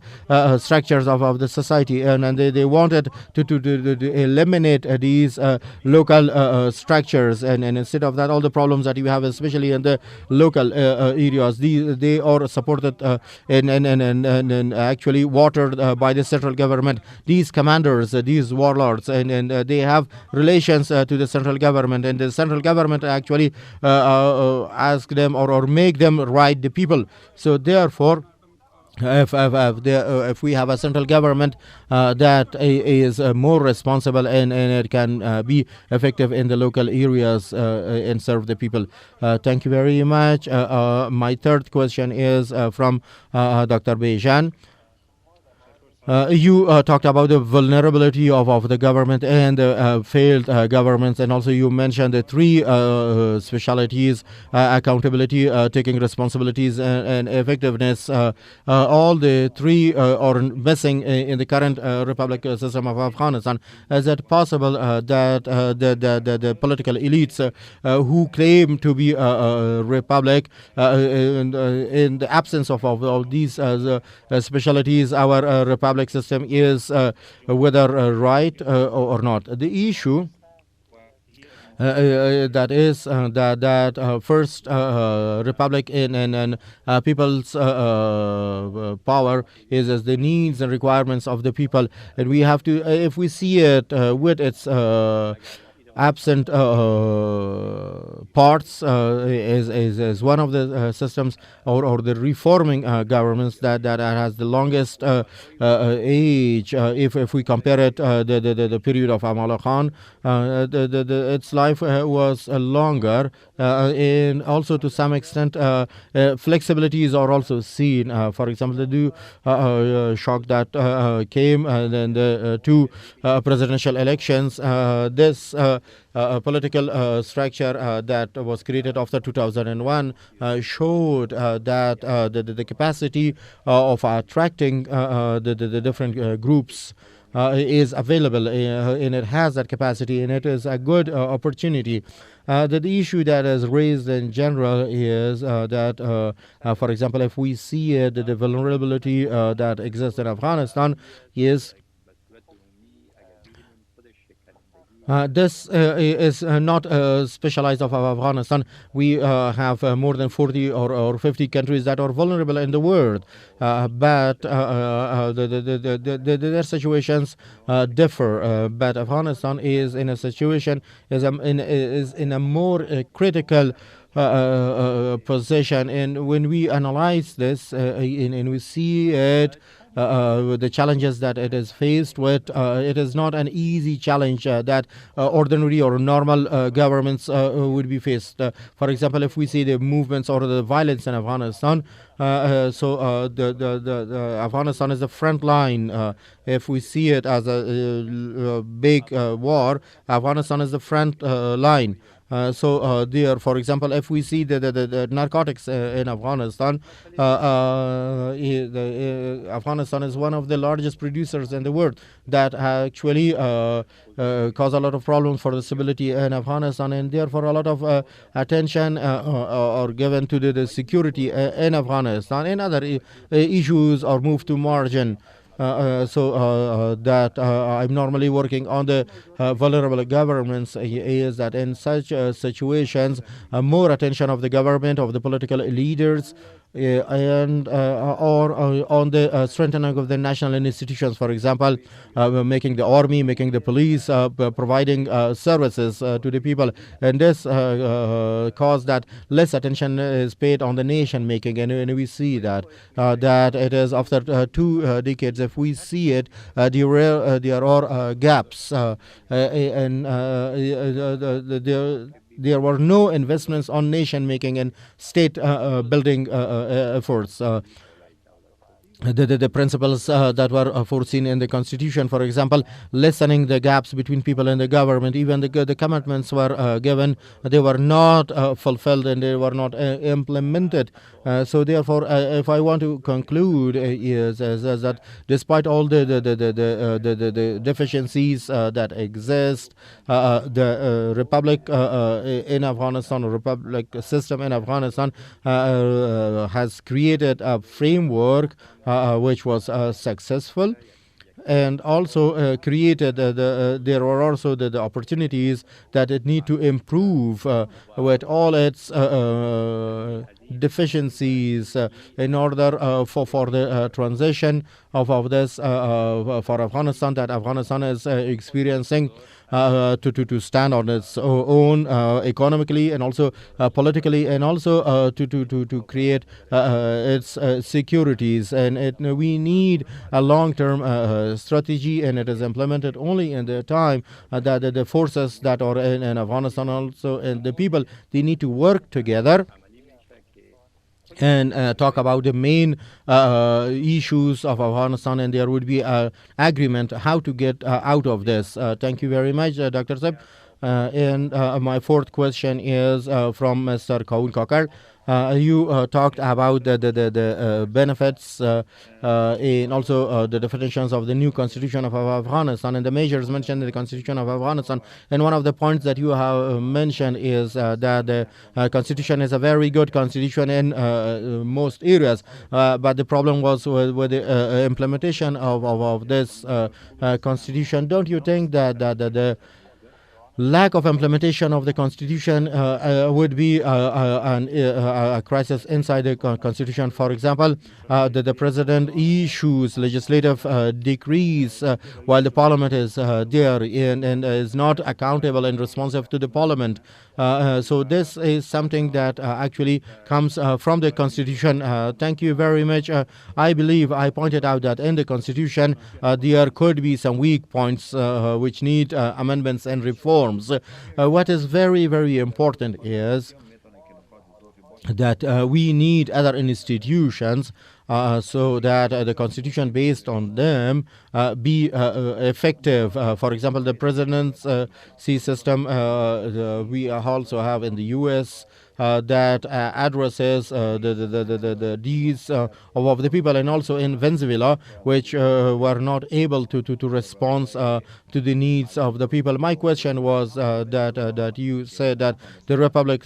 structures of the society, and they wanted to eliminate these local structures, and instead of that, all the problems that you have, especially in the local areas, they are supported and actually watered by the central government. These commanders, these warlords, and they have relations to the central government, and the central government actually ask them or make them ride the people. So therefore, if we have a central government that is more responsible, and it can be effective in the local areas and serve the people. Thank you very much. My third question is from Dr. Bejan. You talked about the vulnerability of the government and failed governments, and also you mentioned the three specialities: accountability, taking responsibilities, and effectiveness. All the three are missing in the current republic system of Afghanistan. Is it possible that the political elites who claim to be a republic, in the absence of these specialities, our republic system is whether right or not? The issue that is that first republic in people's power is the needs and requirements of the people, and we have to, if we see it with its absent parts, is one of the systems or the reforming governments that has the longest age. If we compare it, the period of Amal Khan, its life was longer, and also to some extent flexibilities are also seen. For example, the new shock that came, then the two presidential elections, this political structure that was created after 2001 showed that the capacity of attracting the different groups is available, and it has that capacity, and it is a good opportunity. The issue that is raised in general is that, for example, if we see the vulnerability that exists in Afghanistan is this is not specialized of Afghanistan. We have more than 40 or 50 countries that are vulnerable in the world, but their situations differ. But Afghanistan is in a situation, is in a more critical position, and when we analyze this and we see it, the challenges that it is faced with, it is not an easy challenge that ordinary or normal governments would be faced. For example, if we see the movements or the violence in Afghanistan, the Afghanistan is the front line. If we see it as a big war, Afghanistan is the front line. There, for example, if we see the narcotics in Afghanistan, Afghanistan is one of the largest producers in the world that actually cause a lot of problems for the stability in Afghanistan, and therefore a lot of attention are given to the security in Afghanistan, and other issues are moved to margin. that I'm normally working on the vulnerable governments is that in such situations, more attention of the government, of the political leaders, and or on the strengthening of the national institutions, for example, making the army, making the police, providing services to the people, and this cause that less attention is paid on the nation making, and we see that that it is after 2 decades. If we see it, there are gaps, and there were no investments on nation making and state building efforts. The principles that were foreseen in the constitution, for example, lessening the gaps between people and the government, even the commitments were given, they were not fulfilled and they were not implemented. So therefore, if I want to conclude, is that despite all the deficiencies that exist, the republic in Afghanistan, republic system in Afghanistan has created a framework which was successful, and also created there were also the opportunities that it need to improve with all its deficiencies in order for the transition of this for Afghanistan, that Afghanistan is experiencing to stand on its own economically and also politically, and also to create its securities. And we need a long-term strategy, and it is implemented only in the time that the forces that are in Afghanistan also, and the people, they need to work together and talk about the main issues of Afghanistan, and there would be an agreement how to get out of this. Thank you very much, Dr. Seb. And my fourth question is from Mr. Kaun Kakar. You talked about the benefits and also the definitions of the new constitution of Afghanistan and the measures mentioned in the constitution of Afghanistan. And one of the points that you have mentioned is that the constitution is a very good constitution in most areas, but the problem was with the implementation of this constitution. Don't you think that the lack of implementation of the constitution would be a crisis inside the constitution? For example, the president issues legislative decrees while the parliament is there and is not accountable and responsive to the parliament. So this is something that actually comes from the constitution. Thank you very much. I believe I pointed out that in the constitution there could be some weak points which need amendments and reforms. What is very, very important is that we need other institutions so that the constitution based on them be effective. For example, the presidency system we also have in the US that addresses the needs of the people, and also in Venezuela, which were not able to respond to the needs of the people. My question was that you said that the republic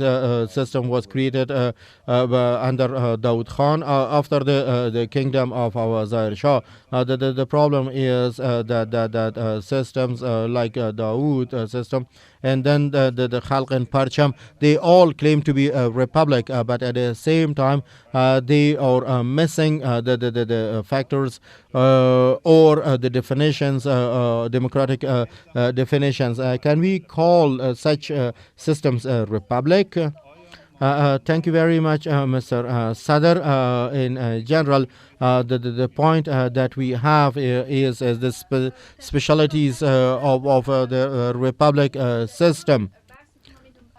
system was created under Dawood Khan after the kingdom of our Zahir Shah. The problem is that systems like Dawood system and then the Khalq and Parcham, they all claim to be a republic, but at the same time they are missing the factors or the definitions, democratic definitions. Can we call such systems a republic? Thank you very much, Mr. Sadr. In general, the point that we have is the specialities of the republic system.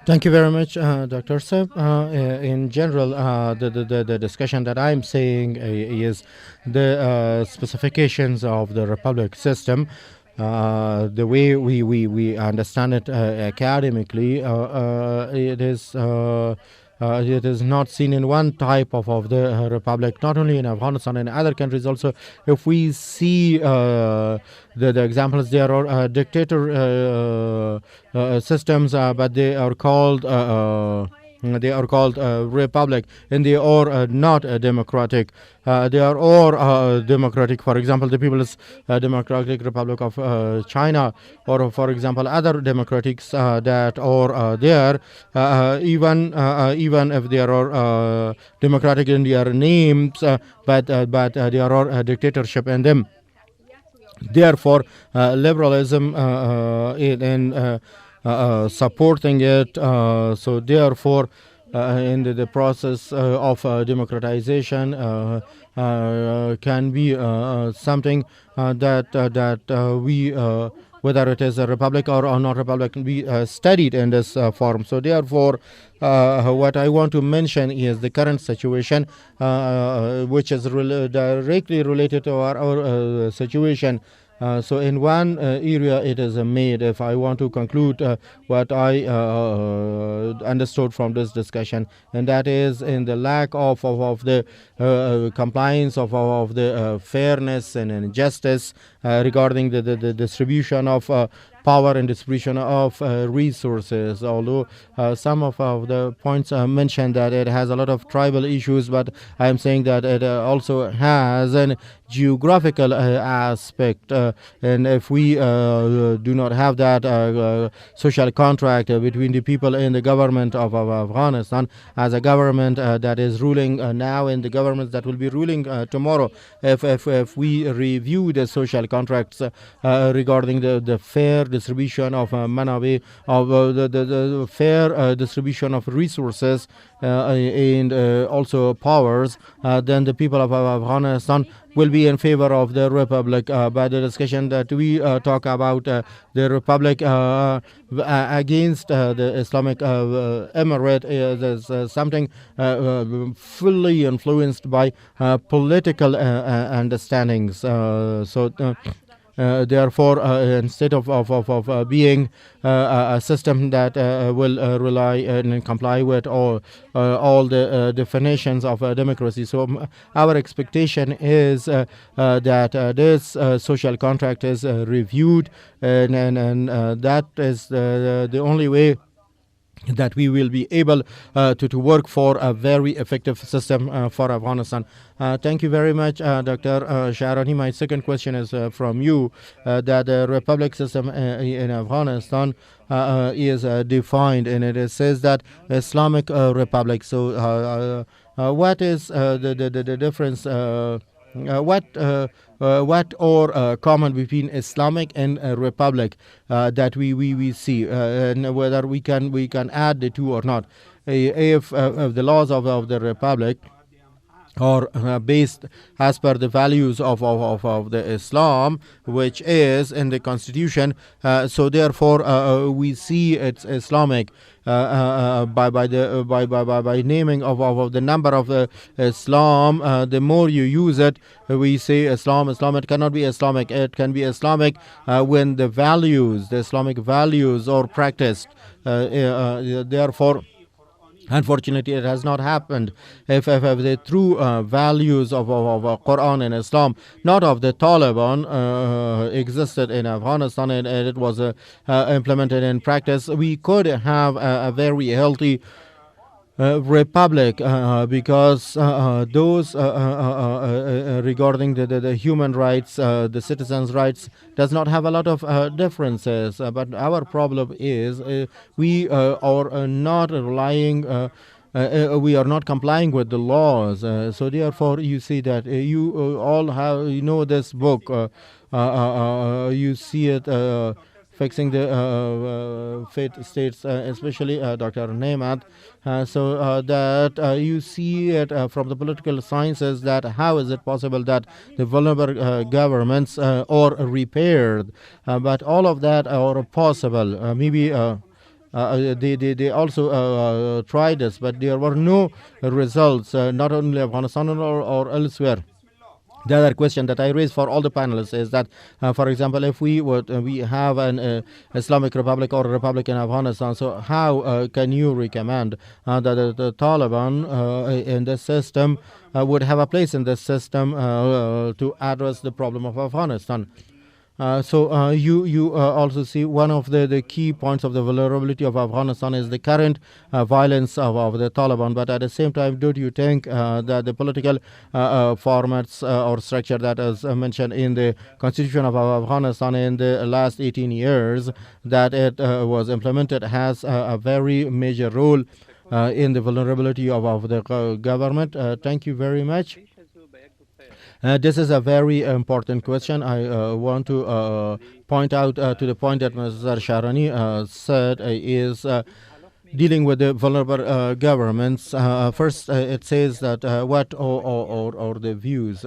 Thank you very much, Dr. Seb. In general, the discussion that I'm saying is the specifications of the republic system. The way we understand it academically, it is not seen in one type of the republic, not only in Afghanistan, in other countries also. If we see the examples, there are dictator systems, but they are called they are called republic, and they are not democratic. They are all democratic. For example, the People's Democratic Republic of China, or for example, other democratics that are there, even if there are democratic in their names, but there are dictatorship in them. Therefore, liberalism in supporting it. So therefore, in the process of democratization can be something that we, whether it is a republic or not republic, be studied in this form. So therefore, what I want to mention is the current situation, which is directly related to our situation. So in one area it is made, if I want to conclude what I understood from this discussion, and that is in the lack of the compliance of the fairness and justice regarding the distribution of power and distribution of resources. Although some of the points mentioned that it has a lot of tribal issues, but I am saying that it also has an geographical aspect, and if we do not have that social contract between the people and the government of Afghanistan, as a government that is ruling now and the governments that will be ruling tomorrow, if we review the social contracts regarding the fair distribution of manabi, of the fair distribution of resources and also powers, then the people of Afghanistan will be in favor of the republic. By the discussion that we talk about the republic against the Islamic Emirate is something fully influenced by political understandings. Therefore, instead of being a system that will rely and comply with all the definitions of democracy, so our expectation is that this social contract is reviewed, and that is the only way that we will be able to work for a very effective system for Afghanistan. Thank you very much, Dr. Sharani. My second question is from you, that the republic system in Afghanistan is defined, and it says that Islamic Republic. So what is the difference? What are common between Islamic and republic that we see, and whether we can add the two or not? If the laws of the republic or based as per the values of the Islam, which is in the constitution, so therefore we see it's Islamic by naming of the number of the Islam. The more you use it, we say Islam. It cannot be Islamic. It can be Islamic when the Islamic values are practiced. Therefore, unfortunately, it has not happened. If the true values of Quran and Islam, not of the Taliban, existed in Afghanistan, and it was implemented in practice, we could have a very healthy republic, because those regarding the human rights, the citizens' rights, does not have a lot of differences. But our problem is we are not relying. We are not complying with the laws. So therefore, you see that you all have this book. You see it. Fixing the fate states, especially Dr. Nehmat, so that you see it from the political sciences, that how is it possible that the vulnerable governments are repaired, but all of that are possible. Maybe they also tried this, but there were no results, not only Afghanistan or elsewhere. The other question that I raise for all the panelists is that, for example, if we have an Islamic Republic or a Republic in Afghanistan, so how can you recommend that the Taliban in this system would have a place in this system to address the problem of Afghanistan? You also see one of the key points of the vulnerability of Afghanistan is the current violence of the Taliban. But at the same time, don't you think that the political formats or structure that is mentioned in the constitution of Afghanistan in the last 18 years that it was implemented has a very major role in the vulnerability of the government? Thank you very much. This is a very important question. I want to point out to the point that Mr. Sharani said is dealing with the vulnerable governments. First, it says that what or the views.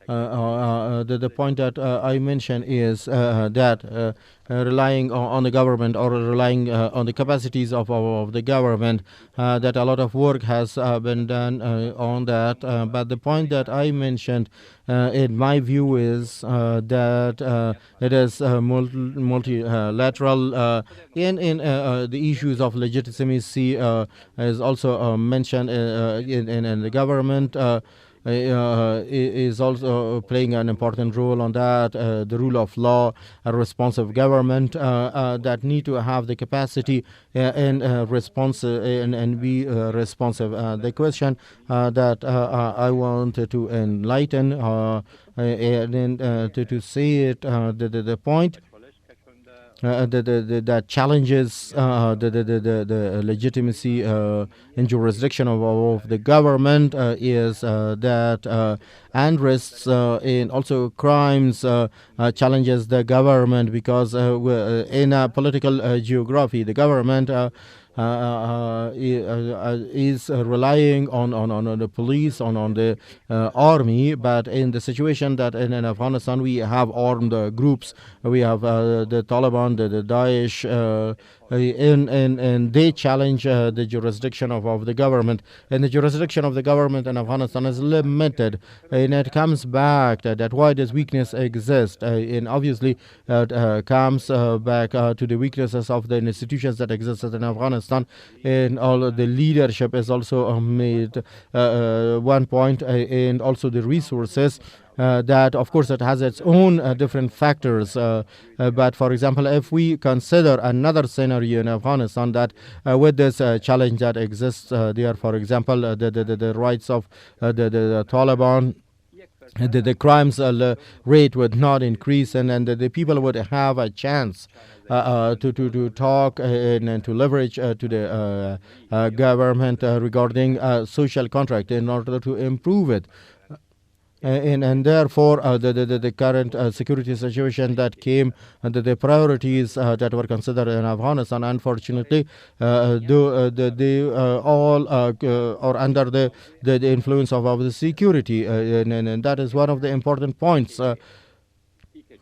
The point that I mentioned is that relying on the government or relying on the capacities of the government, that a lot of work has been done on that. But the point that I mentioned, in my view, is that it is multilateral. In the issues of legitimacy is also mentioned in the government. Is also playing an important role on that. The rule of law, a responsive government that need to have the capacity and response and be responsive. The question that I wanted to enlighten and to say it, the point that challenges the legitimacy and jurisdiction of the government is that unrests and also crimes challenges the government, because in a political geography, the government is relying on the police, on the army. But in the situation that in Afghanistan we have armed groups, we have the Taliban, the Daesh, and they challenge the jurisdiction of the government. And the jurisdiction of the government in Afghanistan is limited, and it comes back that why this weakness exists, and obviously it comes back to the weaknesses of the institutions that existed in Afghanistan. And all the leadership is also made one point, and also the resources. That of course it has its own different factors, but for example, if we consider another scenario in Afghanistan, that with this challenge that exists there, for example, the rights of the Taliban, the crimes rate would not increase, and the people would have a chance to talk and to leverage to the government regarding social contract in order to improve it. And therefore, the current security situation that came, and the priorities that were considered in Afghanistan, unfortunately, they all are under the influence of the security, and that is one of the important points.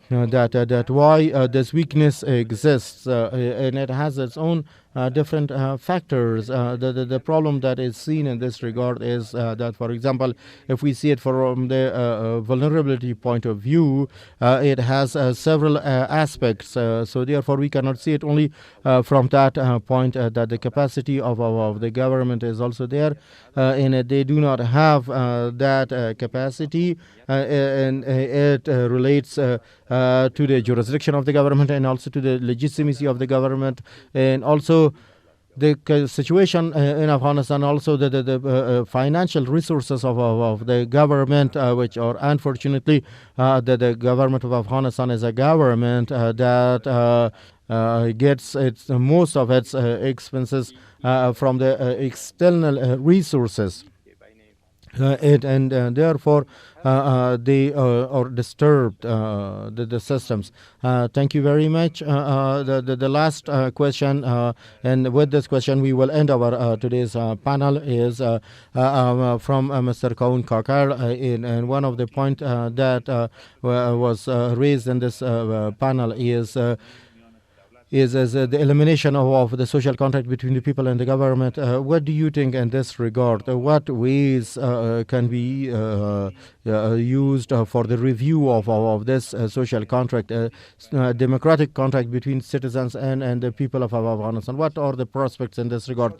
That why this weakness exists, and it has its own different factors. The problem that is seen in this regard is that, for example, if we see it from the vulnerability point of view, it has several aspects. So therefore, we cannot see it only from that point, that the capacity of the government is also there, and they do not have that capacity, and it relates to the jurisdiction of the government, and also to the legitimacy of the government, and also the situation in Afghanistan, also the financial resources of the government, which are unfortunately the government of Afghanistan is a government that gets most of its expenses from the external resources. And therefore they are disturbed, the systems. Thank you very much. The last question, and with this question we will end our today's panel, is from Mr. Kaun Kakar, and one of the points that was raised in this panel is the elimination of the social contract between the people and the government. What do you think in this regard? What ways can be used for the review of this social contract, democratic contract between citizens and the people of Afghanistan? What are the prospects in this regard?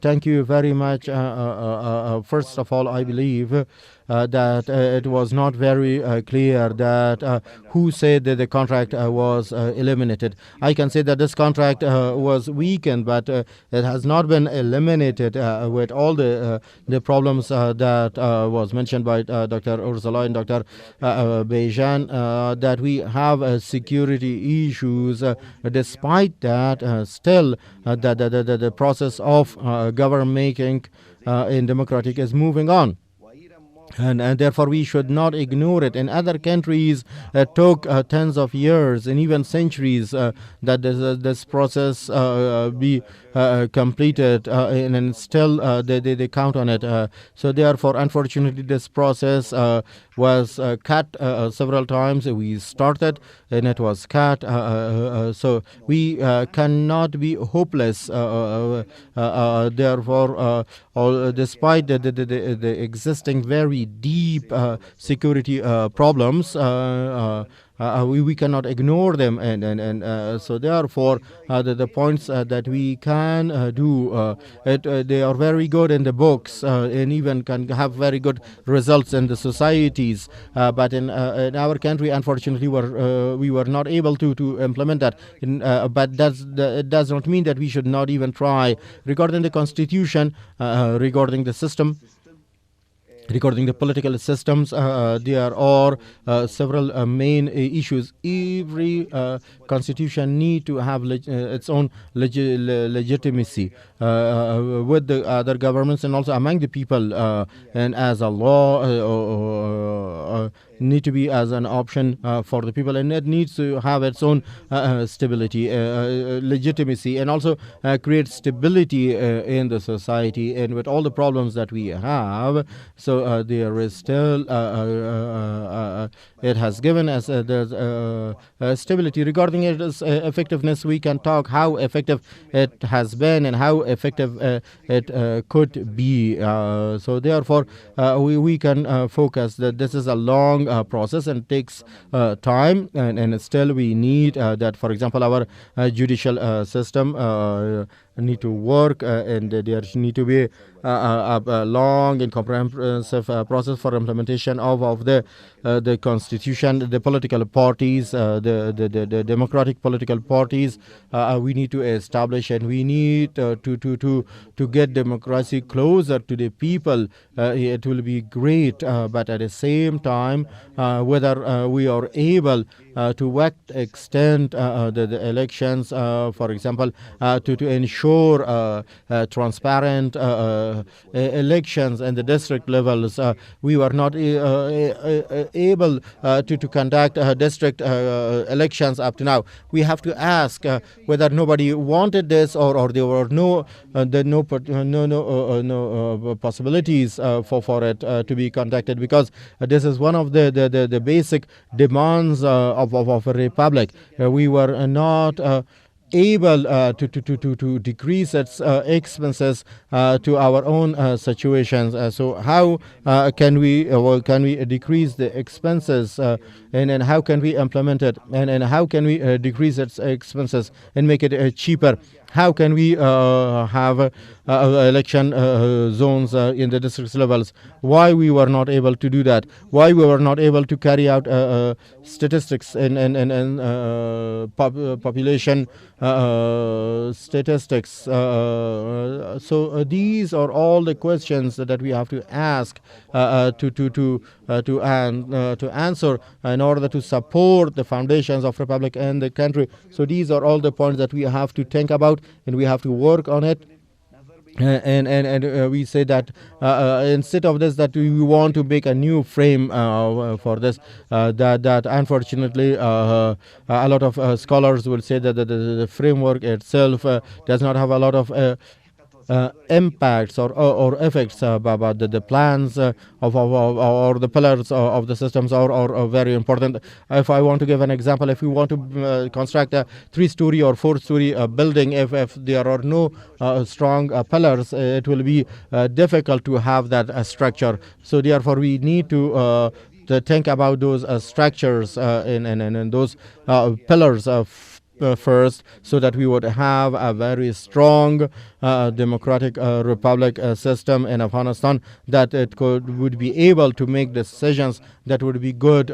Thank you very much. First of all, I believe that it was not very clear that who said that the contract was eliminated. I can say that this contract was weakened, but it has not been eliminated with all the problems that was mentioned by Dr. Ursula and Dr. Bejan, that we have security issues. Despite that, still the process of government making in democratic is moving on. And therefore we should not ignore it. In other countries it took tens of years and even centuries that this process be completed, and still they count on it. So therefore, unfortunately, this process was cut several times. We started and it was cut. So we cannot be hopeless. Therefore, despite the existing very deep security problems, we cannot ignore them, and so therefore the points that we can do, they are very good in the books, and even can have very good results in the societies, but in our country, unfortunately, we were not able to implement that. But it does not mean that we should not even try. Regarding the constitution, regarding the system, regarding the political systems, there are several main issues. Every constitution need to have its own legitimacy with the other governments and also among the people, and as a law need to be as an option for the people, and it needs to have its own stability, legitimacy, and also create stability in the society. And with all the problems that we have, so there is still it has given us stability. Regarding its effectiveness, we can talk how effective it has been and how effective it could be. So therefore we can focus that this is a long process and takes time, and still we need that. For example, our judicial system need to work, and there need to be a long and comprehensive process for implementation of the constitution. The political parties, the democratic political parties, we need to establish, and we need to get democracy closer to the people. It will be great, but at the same time, whether we are able to what extent the elections, for example, to ensure transparent elections in the district levels. We were not able to conduct district elections up to now. We have to ask whether nobody wanted this, or there were no possibilities for it to be conducted, because this is one of the basic demands of a republic. We were not able to decrease its expenses to our own situations. So how can we decrease the expenses, and how can we implement it, and how can we decrease its expenses and make it cheaper? How can we have election zones in the district levels? Why we were not able to do that? Why we were not able to carry out statistics and population statistics? So these are all the questions that we have to ask to answer in order to support the foundations of republic and the country. So these are all the points that we have to think about, and we have to work on it. And we say that instead of this, that we want to make a new frame for this, that unfortunately a lot of scholars will say that the framework itself does not have a lot of impacts or effects, but the plans or the pillars of the systems are very important. If I want to give an example, if we want to construct a 3-story or 4-story building, if there are no strong pillars, it will be difficult to have that structure. So therefore we need to think about those structures and those pillars first, so that we would have a very strong democratic republic system in Afghanistan, that it would be able to make decisions that would be good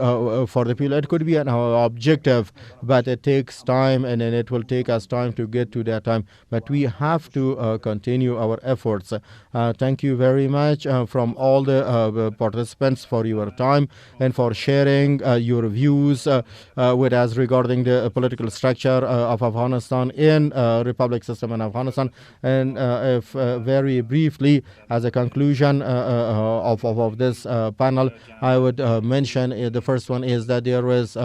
for the people. It could be an objective, but it takes time, and then it will take us time to get to that time. But we have to continue our efforts. Thank you very much from all the participants for your time and for sharing your views with us regarding the political structure of Afghanistan in republic system in Afghanistan. And if very briefly, as a conclusion of this panel, I would mention the first one is that there is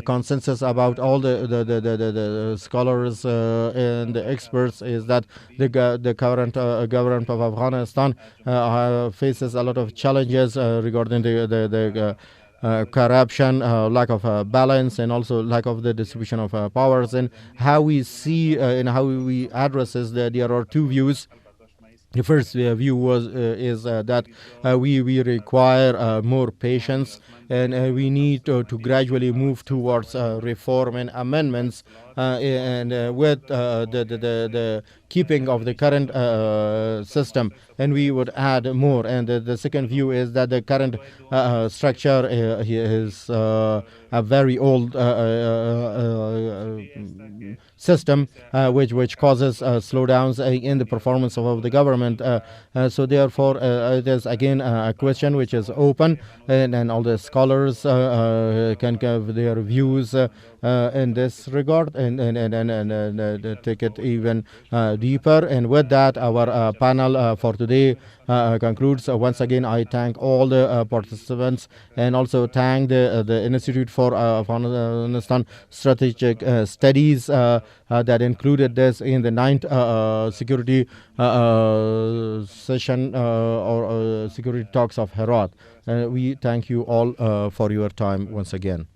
consensus about all the scholars and the experts, is that the current government of Afghanistan faces a lot of challenges regarding the corruption, lack of balance, and also lack of the distribution of powers. And how we see and how we address is that there are two views. The first view is that we require more patience, and we need to gradually move towards reform and amendments, and with the keeping of the current system, and we would add more. And the second view is that the current structure is a very old system, which causes slowdowns in the performance of the government. So therefore, it is again a question which is open, and all the scholars can give their views in this regard, and take it even deeper. And with that, our panel for today concludes. Once again, I thank all the participants, and also thank the Institute for Afghanistan Strategic Studies that included this in the 9th security session or security talks of Herat. We thank you all for your time once again.